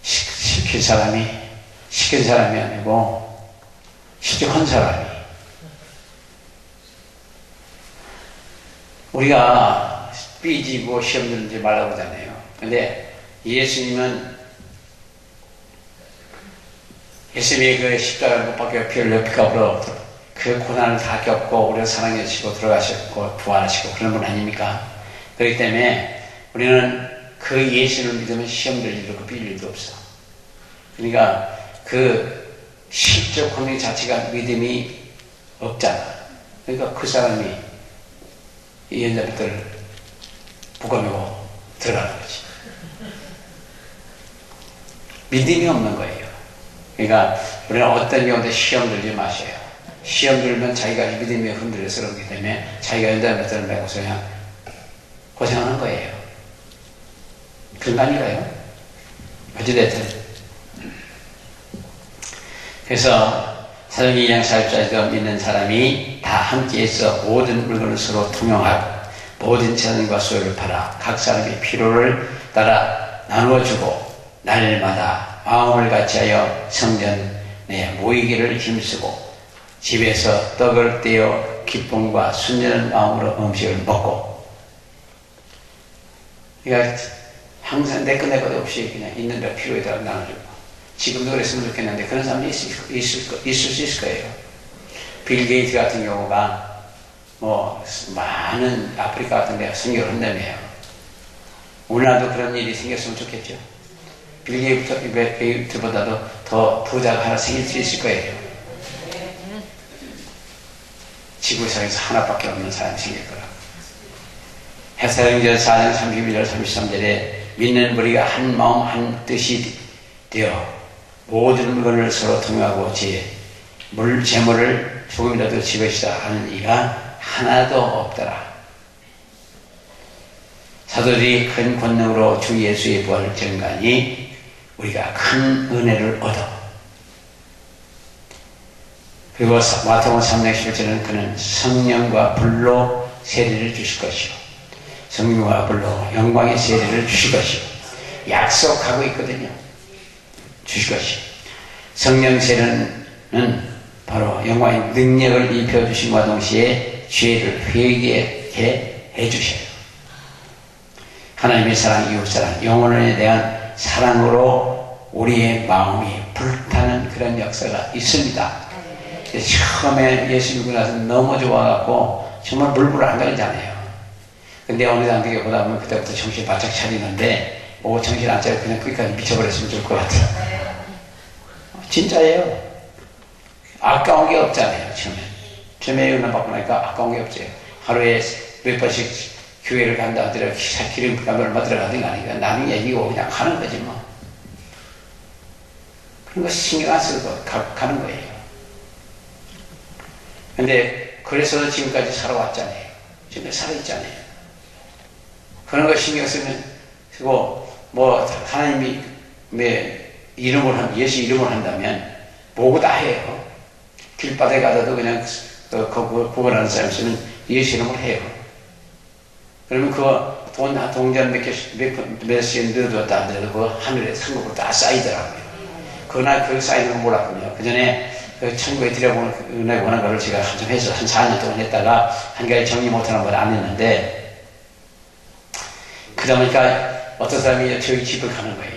S1: 시킨 사람이 아니고 실족한 사람이. 우리가 삐지고 시험 들지 말라고 하잖아요. 근데 예수님은 예수님이 그 십자가를 못 박혀 피 흘려 피가 불어 그 고난을 다 겪고 우리를 사랑해 주시고 들어가셨고 부활하시고 그런 분 아닙니까? 그렇기 때문에 우리는 그 예수를 믿으면 시험 들 일도 없고 삐질 일도 없어. 그러니까 그 실적 권능 자체가 믿음이 없잖아. 그러니까 그 사람이 이 연자부터를 부검하고 들어가는 거지. 믿음이 없는 거예요. 그러니까 우리는 어떤 경우도 시험 들지 마셔요. 시험 들면 자기가 믿음이 흔들려서 그렇기 때문에 자기가 연자부터를 메고서 그냥 고생하는 거예요. 그런 거 아닌가요? 어찌됐든. 그래서 사도행전 2장 44절에서 믿는 사람이 다 함께해서 모든 물건을 서로 통용하고 모든 재산과 소유를 팔아 각 사람의 필요를 따라 나누어주고 날마다 마음을 같이하여 성전에 모이기를 힘쓰고 집에서 떡을 떼어 기쁨과 순전한 마음으로 음식을 먹고. 그러니까 항상 내 것 없이 그냥 있는 데 필요에 따라 나눠주고. 지금도 그랬으면 좋겠는데 그런 사람이 있을 수 있을 거예요. 빌 게이트 같은 경우가 많은 아프리카 같은 데 선교를 한다며요. 우리나라도 그런 일이 생겼으면 좋겠죠. 빌 게이트보다도 더 부자가 하나 생길 수 있을 거예요. 지구상에서 하나밖에 없는 사람이 생길 거라고. 사도행전 4장 31절 33절에 믿는 우리가 한 마음 한 뜻이 되어 모든 물건을 서로 통용하고 재물을 조금이라도 지것이다 하는 이가 하나도 없더라. 사도들이 큰 권능으로 주 예수의 부활을 증거하니 우리가 큰 은혜를 얻어. 그리고 마태복음 3장 11절은 그는 성령과 불로 세례를 주실 것이요, 성령과 불로 영광의 세례를 주실 것이요, 약속하고 있거든요. 주실 것이요. 성령 세례는 바로 영광의 능력을 입혀주심과 동시에 죄를 회개하게 해주셔요. 하나님의 사랑, 이웃사랑, 영혼에 대한 사랑으로 우리의 마음이 불타는 그런 역사가 있습니다. 처음에 예수 믿고 나서 너무 좋아갖고 정말 물불 안 가리잖아요. 근데 어느 단계에 보다 보면 그때부터 정신 바짝 차리는데 정신 안 차리고 그냥 거기까지 미쳐버렸으면 좋을 것 같아요. 진짜예요. 아까운 게 없잖아요. 처음에 연락 받고 나니까 아까운 게 없어요. 하루에 몇 번씩 교회를 간다 하더라도 기름 값이 얼마 들어가는 거 아니니까 나는 얘기고 그냥 가는 거지 뭐. 그런 거 신경 안 쓰고 가는 거예요. 근데 그래서 지금까지 살아왔잖아요. 지금 살아있잖아요. 그런 거 신경 쓰고 뭐 하나님이 예수 이름을 한다면 뭐고 다 해요. 길바닥에 가다도 그냥 구걸하는 사람 있으면 예수 이름을 해요. 그러면 그거 동전 몇씩 넣어뒀다 안 돼도 그 하늘에 상급으로 다 쌓이더라고요. 그날 그 쌓이는 거 몰랐군요. 그 전에 천국에 들여보는 은혜 원한 거를 제가 한참 해서 한 4년 동안 했다가 한 가지 정리 못하는 걸 안 했는데, 그러다 보니까 어떤 사람이 저희 집을 가는 거예요.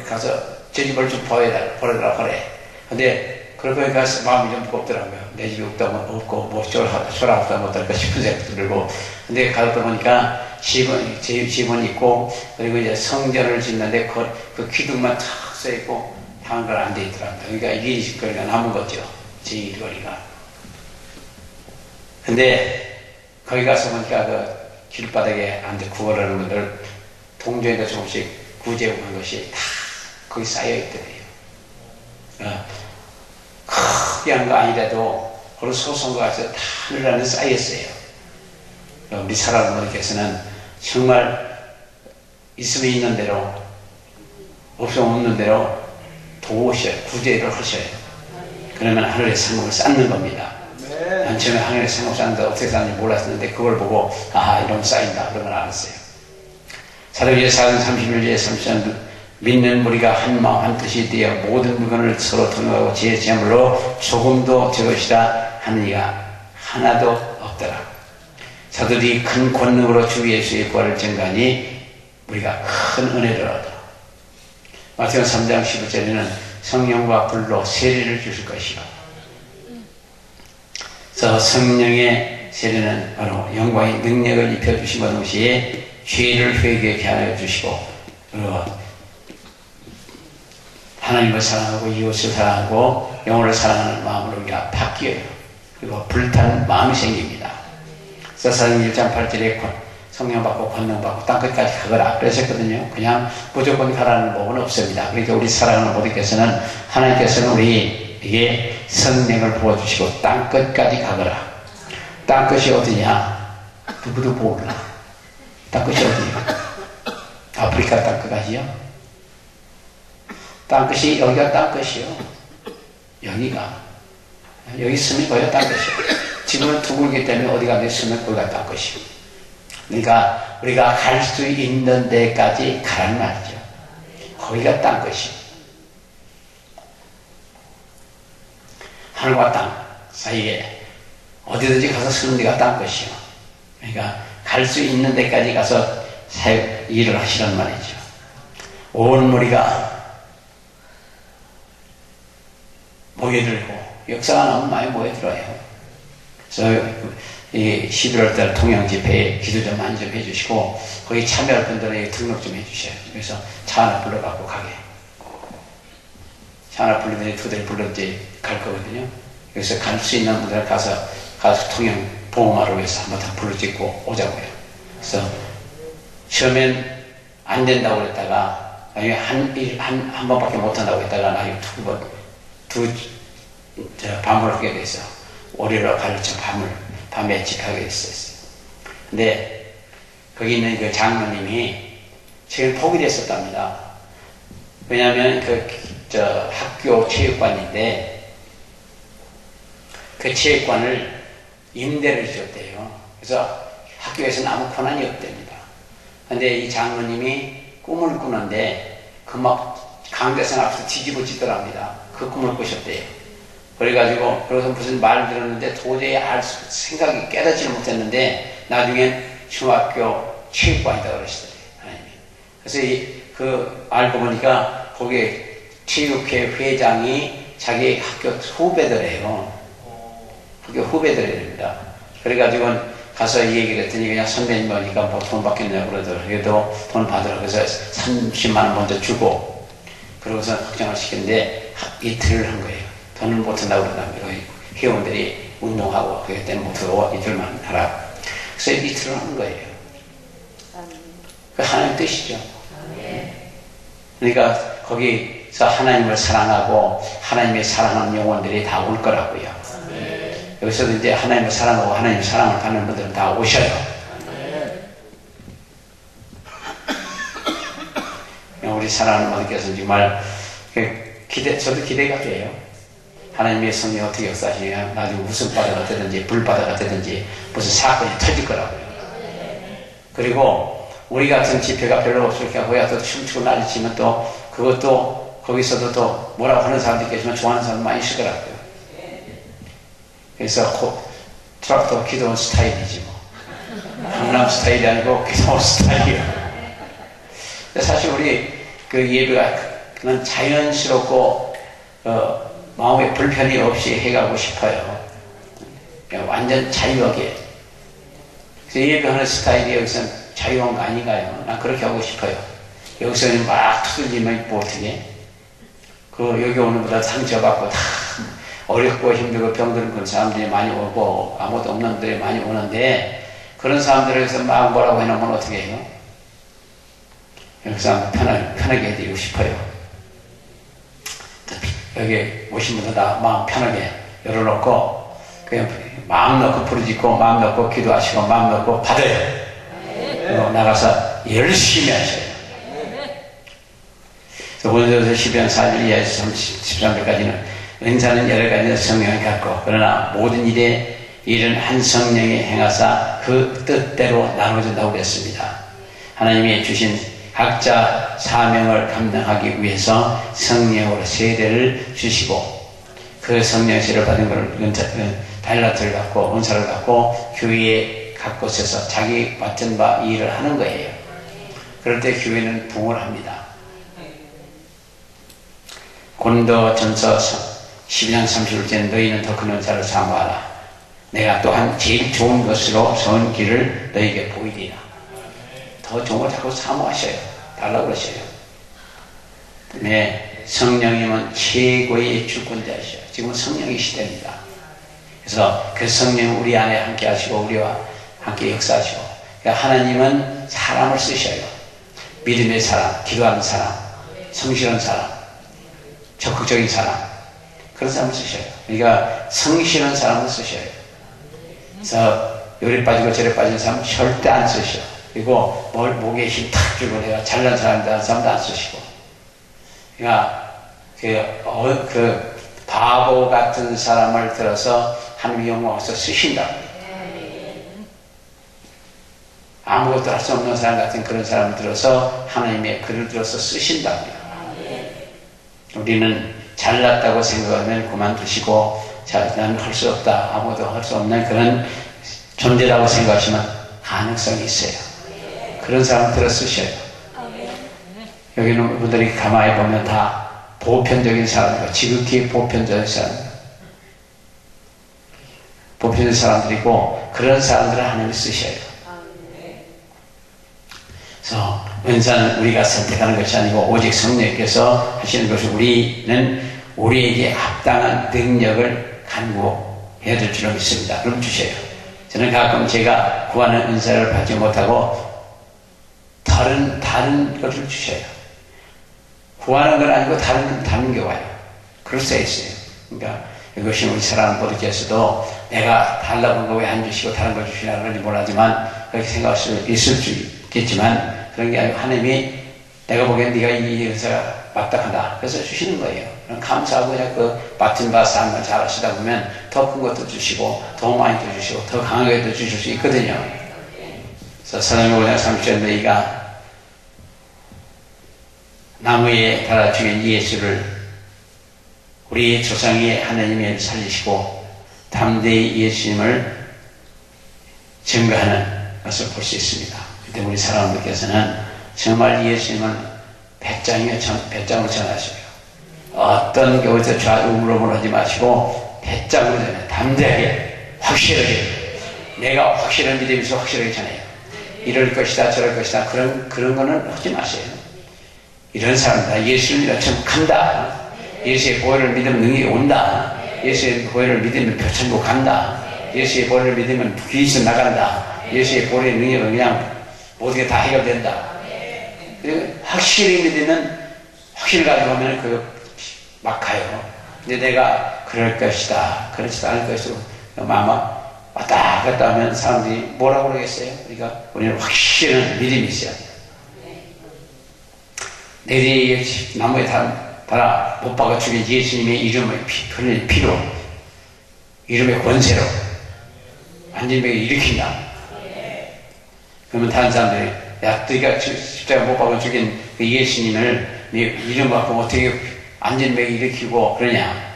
S1: 가서 저 집을 좀 버려달라 그래. 근데 그러고 보니까 마음이 좀 무겁더라고요. 내 집이 없고 뭐 초라하다 못할까 싶은 생각도 들고. 근데 가다 보니까 집은 있고, 그리고 이제 성전을 짓는데 그 기둥만 탁 써있고 다른 걸 안 돼 있더랍니다. 그러니까 일거리가 남은 거죠. 제 일거리가. 근데 거기 가서 보니까 그 길바닥에 앉아 구걸하는 분들 동전에다 조금씩 구제한 것이 다 거기 쌓여 있더래요. 크게 한 거 아니라도 어느 소송과 같이 다 하늘 안에 쌓였어요. 우리 사랑하는 정말 있으면 있는 대로 없으면 없는 대로 도우셔요. 구제를 하셔요. 그러면 하늘의 상급을 쌓는 겁니다. 난 처음에 하늘의 상급을 쌓는다 어떻게 쌓는지 몰랐는데 그걸 보고 이러면 쌓인다 그런 걸 알았어요. 사도행전 4장 31절에 30절 믿는 무리가 한 마음 한 뜻이 되어 모든 물건을 서로 통용하고 재물로 조금도 저것이다 하는 이가 하나도 없더라. 사도들이 큰 권능으로 주 예수의 부활을 증거하니 우리가 큰 은혜를 얻어. 마태복음 3장 15절에는 성령과 불로 세례를 주실 것이요. 그래서 성령의 세례는 바로 영광의 능력을 입혀주심과 동시에 죄를 회개하게 하여 주시고, 그리고 하나님을 사랑하고 이웃을 사랑하고 영혼을 사랑하는 마음으로 우리가 바뀌어요. 그리고 불타는 마음이 생깁니다. 그래서 사도행전 1장 8절에 성령 받고 권능 받고 땅끝까지 가거라 그러셨거든요. 그냥 무조건 가라는 법은 없습니다. 그러니까 우리 사랑하는 모두께서는 하나님께서는 우리에게 성령을 부어주시고 땅끝까지 가거라. 땅끝이 어디냐? 누구도 몰라. 땅끝이 어디냐? 아프리카 땅끝 아시죠? 땅끝이 여기가 땅끝이요. 여기 있으면 거기가 땅끝이요. 지금은 둥글기 때문에 어디가 됐으면 거기가 땅끝이요. 그러니까 우리가 갈 수 있는 데까지 가라는 말이죠. 거기가 땅끝이요. 하늘과 땅 사이에 어디든지 가서 쓰는 데가 땅끝이요. 그러니까 갈 수 있는 데까지 가서 일을 하시란 말이죠. 온 무리가 모여들고, 역사가 너무 많이 모여들어요. 그래서 이 11월달 통영 집회에 기도 좀 많이 좀 해주시고, 거기 참여할 분들에게 등록 좀 해주셔요. 그래서 차 하나 불러갖고 가게. 차 하나 불러더니 2대를 불러지 갈 거거든요. 그래서 갈 수 있는 분들 가서 통영 보험하러 위해서 한번 다 불러짓고 오자고요. 그래서 처음엔 안 된다고 그랬다가 나중에 한 번밖에 못한다고 했다가 나중에 밤을 하게 돼서 월요일로 갈라쳐 밤에 집하게 됐었어요. 근데 거기 있는 그 장로님이 제일 복이 됐었답니다. 왜냐하면 학교 체육관인데 그 체육관을 임대를 주었대요. 그래서 학교에서는 아무 권한이 없답니다. 근데 이 장로님이 꿈을 꾸는데 그 막 강대상 앞에서 뒤집어지더랍니다. 그 꿈을 꾸셨대요. 그래가지고 그래서 무슨 말을 들었는데 도저히 생각이 깨닫지를 못했는데 나중엔 중학교 체육관이다 그러시더래요. 그래서 알고 보니까 거기 체육회 회장이 자기 학교 후배들이에요. 학교 후배들입니다. 그래가지고 가서 이 얘기를 했더니 그냥 선배님 오니까 뭐 돈 받겠냐고 그러더라고요. 그래도 돈 받으라고 해서 30만 원 먼저 주고 그러고서 확정을 시켰는데 이틀을 한 거예요. 돈을 못 한다고 그러다가 회원들이 운동하고 그랬을 때는 못하고 이틀만 하라. 그래서 이틀을 한 거예요. 그 하나님 뜻이죠. 그러니까 거기서 하나님을 사랑하고 하나님의 사랑하는 영혼들이 다 올 거라고요. 여기서도 이제 하나님을 사랑하고 하나님의 사랑을 받는 분들은 다 오셔요. 우리 사랑하는 분들께서 정말 저도 기대가 돼요. 하나님의 성령이 어떻게 역사하시냐. 나중에 무슨 바다가 되든지 불바다가 되든지 무슨 사건이 터질 거라고요. 그리고 우리 같은 집회가 별로 없을 경우 거기 가서 춤추고 난리치면 또 그것도 거기서도 또 뭐라고 하는 사람들이 계시면 좋아하는 사람 많이 있을 거라고요. 그래서 트락터 기도원 스타일이지 뭐. 강남 스타일이 아니고 기도원 스타일이에요. 사실 우리 그 예배가 그냥 자연스럽고 마음에 불편이 없이 해가고 싶어요. 그냥 완전 자유하게. 그래서 예배하는 스타일이 여기서 자유한 거 아닌가요? 난 그렇게 하고 싶어요. 여기서는 막 투들리면 뭐 어떻게? 여기 오는 보다 상처받고 다 어렵고 힘들고 병든 그런 사람들이 많이 오고 아무것도 없는 분들이 많이 오는데 그런 사람들에서 막 뭐라고 해놓으면 어떻게 해요? 여기서 편하게 해드리고 싶어요. 여기 오신 분들 다 마음 편하게 열어놓고 그냥 마음 놓고 부르짖고 마음 놓고 기도하시고 마음 놓고 받아요. 그리고 나가서 열심히 하셔요. 오늘부터 12장 4절 이하에서 13절까지는 은사는 여러 가지 성령을 갖고 그러나 모든 일은 한 성령이 행하사 그 뜻대로 나눠진다고 그랬습니다. 하나님이 주신 각자 사명을 감당하기 위해서 성령으로 세례를 주시고 그 성령 세례를 받은 것을 달란트를 갖고 은사를 갖고 교회에 갖고 있어서 자기 맡은 바 일을 하는 거예요. 그럴 때 교회는 부흥을 합니다. 고린도전서 12장 30절에 너희는 더 큰 은사를 사모하라. 내가 또한 제일 좋은 것으로 선 길을 너희에게 보이리라. 더 좋은 걸 자꾸 사모하셔요. 달라고 그러셔요. 네, 성령님은 최고의 주권자이셔요. 지금은 성령의 시대입니다. 그래서 그 성령 우리 안에 함께 하시고 우리와 함께 역사하시고 그러니까 하나님은 사람을 쓰셔요. 믿음의 사람, 기도하는 사람, 성실한 사람, 적극적인 사람 그런 사람을 쓰셔요. 그러니까 성실한 사람을 쓰셔요. 그래서 요리 빠지고 저리 빠진 사람 절대 안 쓰셔. 그리고 목에 힘 탁 주고 내가 잘난 사람이라는 사람도 안 쓰시고. 그러니까 그 바보 같은 사람을 들어서 하나님의 영광에서 쓰신다. 아무것도 할 수 없는 사람 같은 그런 사람을 들어서 하나님의 글을 들어서 쓰신다. 우리는 잘났다고 생각하면 그만두시고 나는 할 수 없다. 아무도 할 수 없는 그런 존재라고 생각하시면 가능성이 있어요. 그런 사람 들어 쓰셔요. 여기 있는 분들이 가만히 보면 다 보편적인 사람이고 지극히 보편적인 사람. 보편적인 사람들이고 그런 사람들을 하나님이 쓰셔요. 그래서 은사는 우리가 선택하는 것이 아니고 오직 성령께서 하시는 것이 우리는 우리에게 합당한 능력을 간구해야 될 줄로 믿습니다. 그럼 주셔요. 저는 가끔 제가 구하는 은사를 받지 못하고 다른 것을 주셔요. 구하는 건 아니고 다른 게 와요. 그럴 수 있어요. 그러니까 이것이 우리 사랑하는 모두께서도 내가 달라고 한 거 왜 안 주시고 다른 걸 주시나 그런지 몰라지만 그렇게 생각할 수 있을 수 있겠지만 그런 게 아니고 하나님이 내가 보기엔 네가 이 의사가 마땅하다. 그래서 주시는 거예요. 감사하고 그냥 그 맡은 바 삶을 잘 하시다 보면 더 큰 것도 주시고 더 많이 또 주시고 더 강하게도 주실 수 있거든요. 그래서 사도행전 5장 30절 너희가 나무에 달아 죽인 예수를 우리 조상이 하나님이 살리시고 담대히 예수님을 증거하는 것을 볼 수 있습니다. 그때 우리 사람들께서는 정말 예수님을 배짱으로 전하시고요. 어떤 경우에서 좌우물어물 하지 마시고 배짱으로 전해요. 담대하게 확실하게 내가 확실한 믿음이 있어 확실하게 전해요. 이럴 것이다 저럴 것이다 그런 거는 하지 마세요. 이런 사람들 예수님이라 참 간다. 예수의 보혈을 믿으면 능력이 온다. 예수의 보혈을 믿으면 표천국 간다. 예수의 보혈을 믿으면 귀신 나간다. 예수의 보혈의 능력은 그냥 모든 게 다 해결된다. 확실히 믿으면 확실히 가져가면 그거 막 가요. 근데 내가 그럴 것이다 그렇지 않을 것이고 아마 왔다 갔다 하면 사람들이 뭐라고 그러겠어요? 그러니까 우리는 확실한 믿음이 있어야 돼요. 내리 나무에 달아 못 박아 죽인 예수님의 이름을 흘린 피로 이름의 권세로 안진병을 일으킨다. 그러면 다른 사람들이 야 너희가 십자가 못 박아 죽인 그 예수님을 네 이름 갖고 어떻게 안진병을 일으키고 그러냐.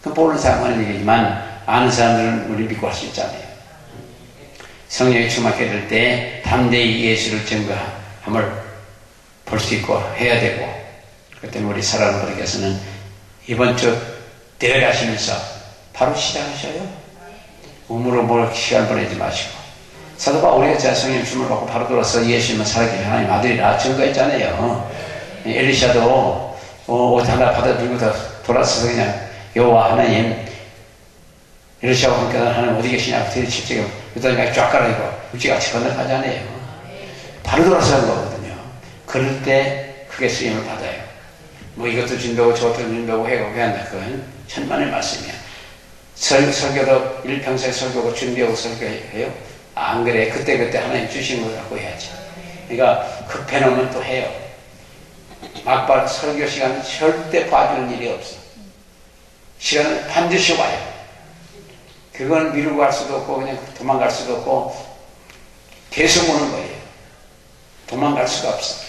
S1: 그 모르는 사람은 얘기지만 아는 사람들은 우리 믿고 할 수 있잖아요. 성령이 충만하게 될 때 담대히 예수를 증거함을 볼 수 있고 해야 되고 그때 우리 사랑하는 분께서는 이번 주 내려가시면서 바로 시작하셔요. 우물우물 시간 보내지 마시고 사도 바울이 제가 성령 춤을 받고 바로 돌아서 예수님은 살아계신 하나님 아들이라 증거했잖아요. 엘리샤도 옷 하나 받아들고 돌아서서 그냥 여호와 하나님 엘리샤와 함께 하나님 어디 계시냐 그때 실제로 그러니까 쫙 깔아입고 육지같이 건너가잖아요. 바로 돌아서 한 거거든요. 그럴 때 크게 쓰임을 받아요. 뭐 이것도 준비하고 저것도 준비하고 해고 한다. 그건 천만의 말씀이야. 설교도 일평생 설교하고 준비하고 설교해요. 안 그래. 그때 하나님 주신 걸 갖고 해야지. 그러니까 급해놓으면 또 해요. 막발 설교 시간은 절대 봐주는 일이 없어. 시간은 반드시 와요. 그건 미루고 갈 수도 없고 그냥 도망갈 수도 없고 계속 오는 거예요. 도망갈 수가 없어.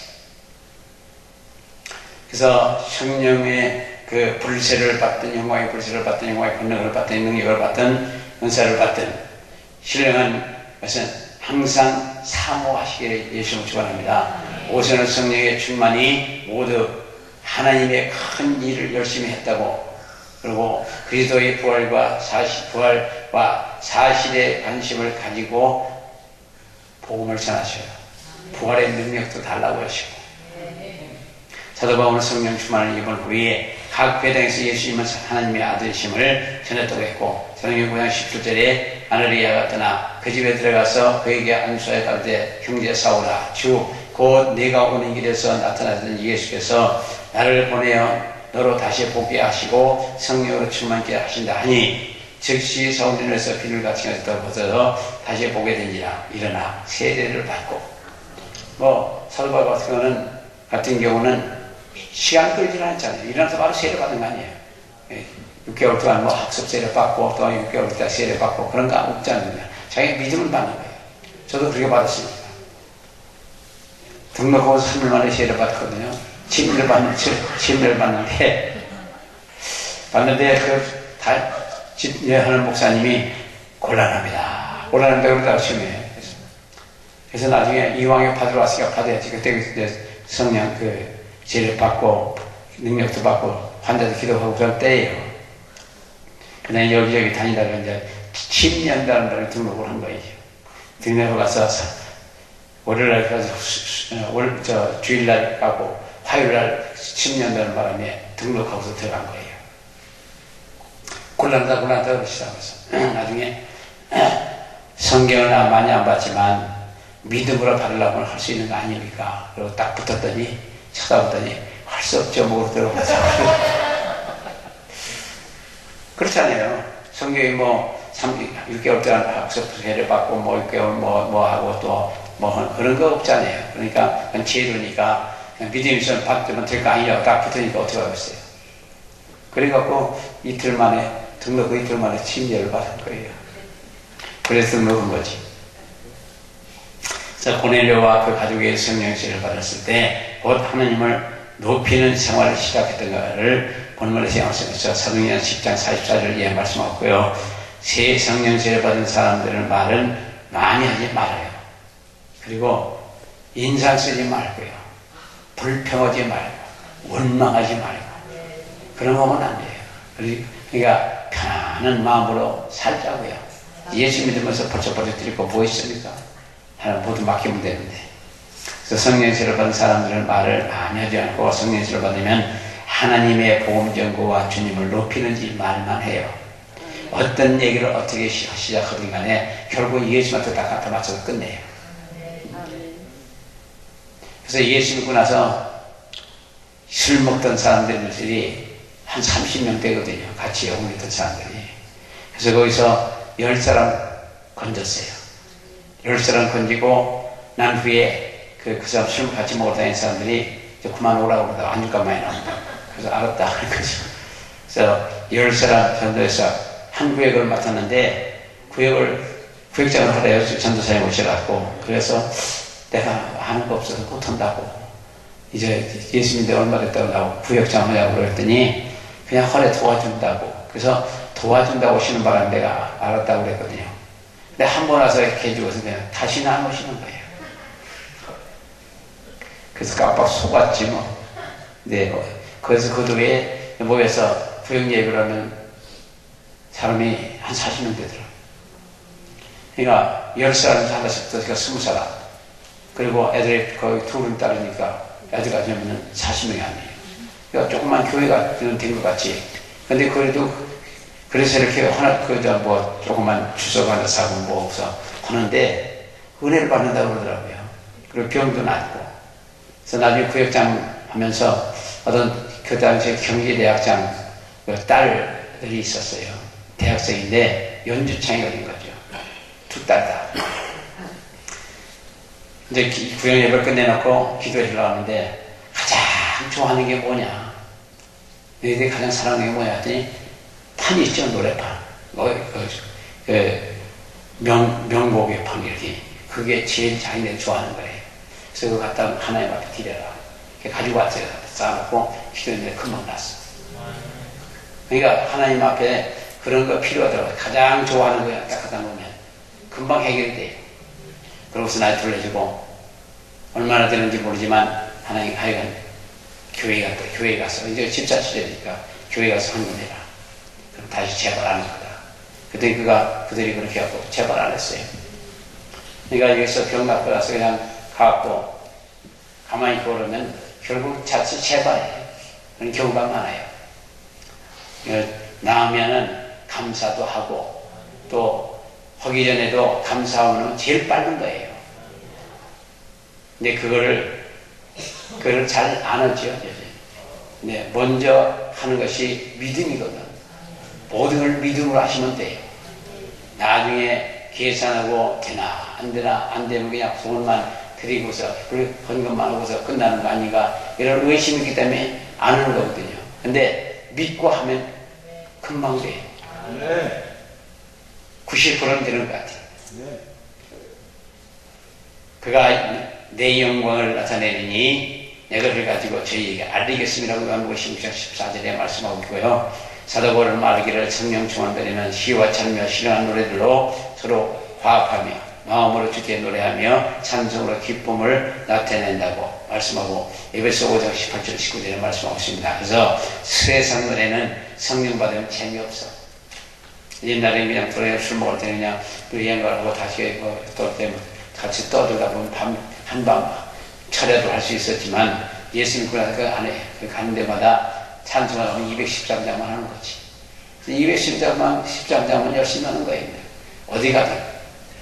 S1: 그래서 성령의 그 불세를 받든 영광의 불세를 받든 영광의 권능을 받든 능력을 받든 은사를 받든 신령한 것은 항상 사모하시기를 예수님을 축원합니다. 오선의 성령의 충만이 모두 하나님의 큰 일을 열심히 했다고 그리고 그리스도의 부활과 사실의 관심을 가지고 복음을 전하셔요. 부활의 능력도 달라고 하시고 사도 바울은 성령 충만을 입은 후에 각 회당에서 예수님은 하나님의 아들이심을 전했다고 했고 사도행전 9장 17절에 아느리아가 떠나 그 집에 들어가서 그에게 안수하여 가로되 형제 사울아 주 곧 네가 오는 길에서 나타나던 예수께서 나를 보내어 너로 다시 보게 하시고 성령으로 충만케 하신다 하니 즉시 사울인에서 비늘 같이 가졌다고 벗어서 다시 보게 되니라. 일어나 세례를 받고 뭐 사도 바울 같은 경우는 시간 끌지 않잖아요. 일어나서 바로 세례 받은 거 아니에요. 6개월 동안 뭐 학습 세례 받고 또 6개월 동안 세례 받고 그런 거 없지 않느냐. 자기 믿음을 받는 거예요. 저도 그렇게 받았습니다. 등록하고 3일 만에 세례 받거든요. 침례를 받는데 집례하는 목사님이 곤란합니다. 곤란한다고 그러다가 심해. 그래서 나중에 이왕에 받으러 왔으니까 받아야지. 그때 성령 세례 받고 능력도 받고 환자도 기도하고 그런 때예요. 그다음에 여기저기 다니다가 이제 침례한다는 등록을 한 거예요. 등록을 가서 월요일날 가서 주일날 가고 화요일날 침례한다는 바람에 등록하고서 들어간 거예요. 곤란하다 그러시다면서 나중에 성경을 많이 안 봤지만 믿음으로 받으려면 할 수 있는 거 아닙니까? 그리고 딱 붙었더니 쳐다보더니 할 수 없죠. 뭐 그러더라고요. 그렇잖아요. 성경이 뭐 6개월 동안 학습회를 받고 뭐 6개월 뭐 하고 또 뭐 그런 거 없잖아요. 그러니까 그냥 지혜로니까 믿음이 좀 받으면 될 거 아니냐고 딱 붙으니까 어떻게 하겠어요. 그래갖고 이틀 만에 등록 그 이틀 만에 침례를 받은 거예요. 그래서 등록한 거지. 그래서 고넬료와 그 가족의 성령세를 받았을 때 곧 하나님을 높이는 생활을 시작했던 것을 본문에서 양성해서 사도행전 10장 44절을 이해 말씀하고요. 새 성령세를 받은 사람들은 말은 많이 하지 말아요. 그리고 인상 쓰지 말고요. 불평하지 말고 원망하지 말고 그런 거 하면 안 돼요. 그러니까 편안한 마음으로 살자고요. 예수 믿으면서 벌쩍벌쩍 드리고 뭐 있습니까? 하나님 모두 맡기면 되는데. 그래서 성령세를 받은 사람들은 말을 많이 하지 않고 성령세를 받으면 하나님의 복음 전거와 주님을 높이는 일말만 해요. 어떤 얘기를 어떻게 시작하든 간에 결국 예수한테 딱 갖다 맞춰서 끝내요. 그래서 예수 믿고 나서 술 먹던 사람들이 한 30명 되거든요. 같이 영혼했던 사람들이. 그래서 거기서 10사람 건졌어요. 10사람 건지고 난 후에 그 사람 술 같이 먹으러 다니는 사람들이 이제 그만 오라고 그러다가 안주값 많이 나온다. 그래서 알았다. 그래서 10사람 전도해서 한 구역을 맡았는데 구역장을 하래요. 전도사에 모셔갖고. 그래서 내가 아는 거 없어서 못한다고. 이제 예수 믿는데 얼마 됐다고 나오고 구역장 하냐고 그랬더니 그냥 허래 도와준다고. 그래서 도와준다고 오시는 바람에 내가 알았다고 그랬거든요. 근데 한 번 와서 이렇게 해주고서 그냥 다시는 안 오시는 거예요. 그래서 깜빡 속았지 뭐. 네. 그래서 그 뒤에 모여서 구역 예배를 하면 사람이 한 40명 되더라고요. 그러니까 10사람 하나씩부터 20사람. 그리고 애들이 거의 둘은 따르니까 애들까지 하면 40명이 아니에요. 그러니까 조그만 교회가 된 것 같지. 근데 그래도 그래서 이렇게 하나 조그만 주석 하나 사고 뭐 없어 하는데 은혜를 받는다고 그러더라고요. 그리고 병도 낫고. 그래서 나중에 구역장 하면서 어떤 그 당시에 경기대학장 딸들이 있었어요. 대학생인데 연주창이 걸린 거죠. 두 딸 다. 이제 구역 예배를 끝내놓고 기도해주려고 하는데 가장 좋아하는 게 뭐냐? 너희들이 가장 사랑하는 게 뭐냐? 했더니 판 있죠, 노래판. 명곡의 판 이렇게. 그게 제일 자기네들 좋아하는 거예요. 그래서 그거 갖다 하나님 앞에 드려라. 가지고 왔어요. 쌓아놓고 기도했는데 금방 났어. 그러니까 하나님 앞에 그런 거 필요하더라고요. 가장 좋아하는 거야. 딱 갖다 놓으면 금방 해결이 돼요. 그러고서 날 둘러주고 얼마나 되는지 모르지만 하나님 하여간 교회에 가서 이제 집사 시대니까 교회 가서 헌금해라. 그럼 다시 재발 안 할 거다. 그때 그들이 그렇게 하고 재발 안 했어요. 그러니까 여기서 병 낫고 나서 그냥 가고 가만히 있고 그러면 결국 자칫 재발해요. 그런 경우가 많아요. 나으면은 감사도 하고 또 하기 전에도 감사하면 제일 빠른 거예요. 근데 그거를 잘 안 하죠. 네, 먼저 하는 것이 믿음이거든. 모든 걸 믿음으로 하시면 돼요. 나중에 계산하고 되나 안 되나 안 되면 그냥 돈만 드리고서 헌금만 하고서 끝나는 거 아닌가 이런 의심이 있기 때문에 안 하는 거거든요. 근데 믿고 하면 금방 돼요. 90%는 되는 것 같아요. 그가 내 영광을 나타내리니 내가 그를 가지고 저희에게 알리겠습니다라고 요한복음 16장 14절에 말씀하고 있고요. 사도 바울은 말하기를 성령 충만되면 시와 찬미와 신령한 노래들로 서로 화합하며 마음으로 주께 노래하며 찬송으로 기쁨을 나타낸다고 말씀하고 에베소 5장 18절 19절에 말씀하고 있습니다. 그래서 세상 노래는 성령 받으면 재미없어. 옛날에 그냥 돌아다니며 술 먹을 때는 그냥 유행을 하고 다시 또 같이 떠들다 보면 한밤 철야도 할 수 있었지만 예수 믿고 나서 그 안에 가는 데마다 찬송을 하면 213장만 하는 거지. 213장만 열심히 하는 거예요. 어디 가든.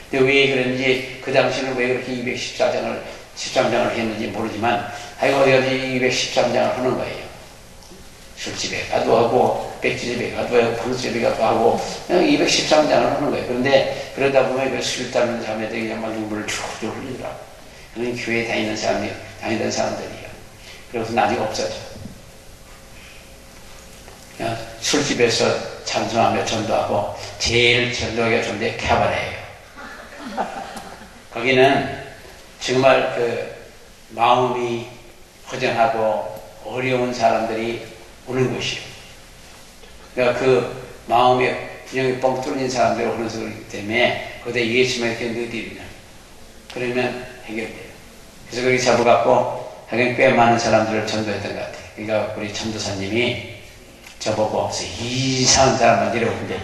S1: 근데 왜 그런지 그 당시는 왜 그렇게 214장을 13장을 했는지 모르지만 아이고 어디 213장을 하는 거예요. 술집에 가도 하고 백주집에 가도 하고 방주집에 가도 하고 213장을 하는 거예요. 그런데 그러다 보면 그 술 따르는 사람들이 정말 눈물을 줄줄 흘리더라고요. 그런 교회에 다니던 사람들이에요. 그래서 나중에 없어져. 그냥 술집에서 찬송하며 전도하고 제일 전도하기가 좋은데 캐바레예요. 거기는 정말 그 마음이 허전하고 어려운 사람들이 오는 곳이에요. 그러니까 그 마음에 분명히 뻥 뚫린 사람들이 오는 소리이기 때문에 거기에 예수만 이렇게 넣어드리면 그러면 해결돼요. 그래서 거기 잡아갖고 하긴 꽤 많은 사람들을 전도했던 것 같아요. 그러니까 우리 전도사님이 저보고 이상한 사람만 데려오는데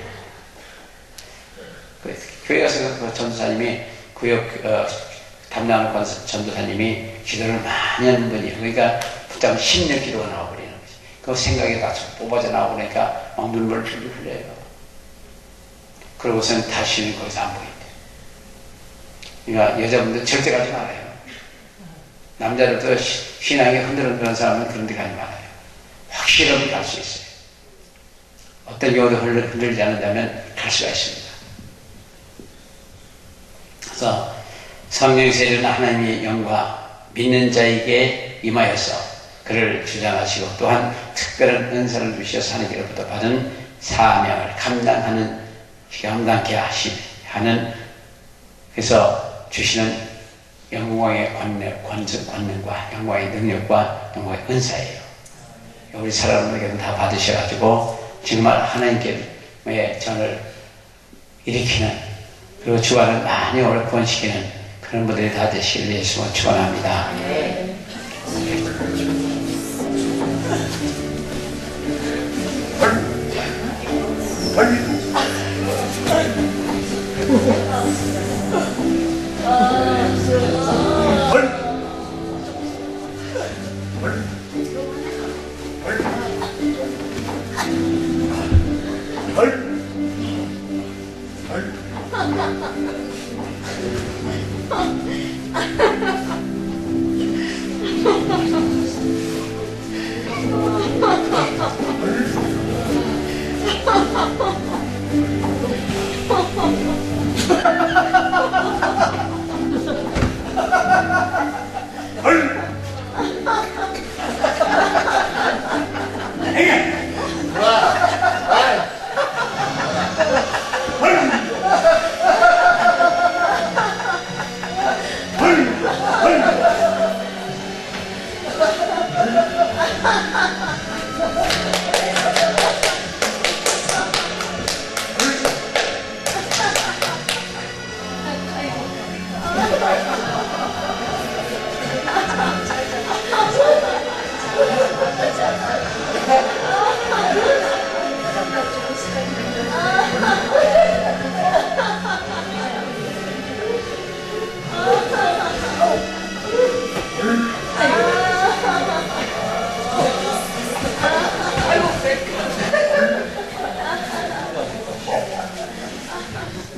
S1: 교회 가서 그 전도사님이 구역 담당하는 전도사님이 기도를 많이 하는 분이에요. 그러니까 붙잡으면 10년 기도가 나와버리는 거지. 그 생각이 다 뽑아져 나오고 그러니까 막 눈물을 흘려 흘려요. 그러고서는 다시는 거기서 안 보인대. 그러니까 여자분들 절대 가지 말아요. 남자들도 신앙이 흔들흔들한 사람은 그런 데 가지 말아요. 확실하게 갈 수 있어요. 어떤 경우도 흔들리지 않는다면 갈 수가 있습니다. 그래서 성령의 세례는 하나님의 영과 믿는 자에게 임하여서 그를 주장하시고 또한 특별한 은사를 주셔서 하나님께로부터 받은 사명을 감당케 하는 그래서 주시는 영광의 권능과 영광의 능력과 영광의 은사예요. 우리 사람들에게도 다 받으셔가지고 정말 하나님께 전을 일으키는 그리고 주안을 많이 구원시키는 그런 분들이 다 되시길 예수님으로 축원합니다.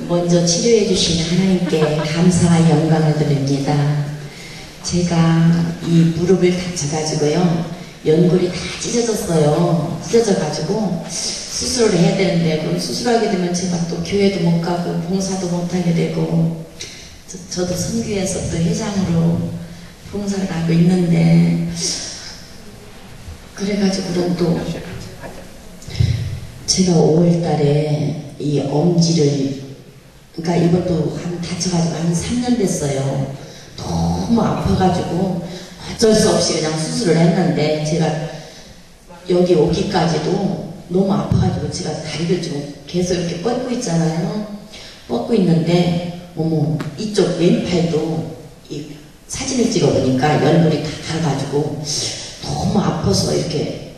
S2: 먼저 치료해 주시는 하나님께 감사와 영광을 드립니다. 제가 이 무릎을 다쳐가지고요, 연골이 다 찢어졌어요. 찢어져가지고 수술을 해야 되는데, 그럼 수술하게 되면 제가 또 교회도 못 가고 봉사도 못 하게 되고, 저도 선교에서 또 회장으로 봉사를 하고 있는데, 그래가지고는 또 제가 5월달에 이 엄지를, 그러니까 이것도 다쳐가지고 한 3년 됐어요. 너무 아파가지고 어쩔 수 없이 그냥 수술을 했는데, 제가 여기 오기까지도 너무 아파가지고 제가 다리를 지금 계속 이렇게 뻗고 있잖아요. 뻗고 있는데, 어머, 이쪽 왼팔도 이 사진을 찍어보니까 연골이 다 가가지고 너무 아파서 이렇게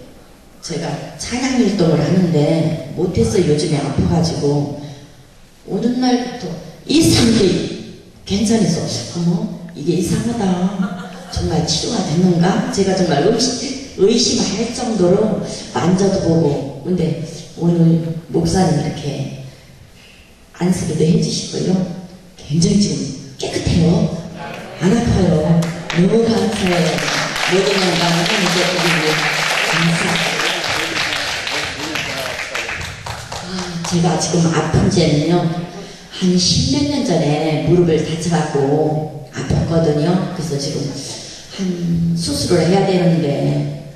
S2: 제가 찬양 활동을 하는데 못했어요. 요즘에 아파가지고. 오는 날부터 이상하게 괜찮았어. 어머, 이게 이상하다. 정말 치료가 됐는가? 제가 정말 의심할 정도로 만져도 보고. 근데 오늘 목사님 이렇게 안수기도 해주시고요, 굉장히 지금 깨끗해요. 안 아파요. 네. 너무 감사해요. 모든 영광을 하나님께 드리고 감사합니다. 제가 지금 아픈 지는요, 한 10몇 년 전에 무릎을 다쳐갖고 아팠거든요. 그래서 지금 한 수술을 해야 되는데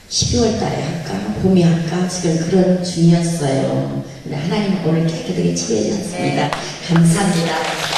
S2: 12월 달에 할까? 봄에 할까? 지금 그런 중이었어요. 근데 하나님은 오늘 깨끗하게 치료해 주셨습니다. 감사합니다.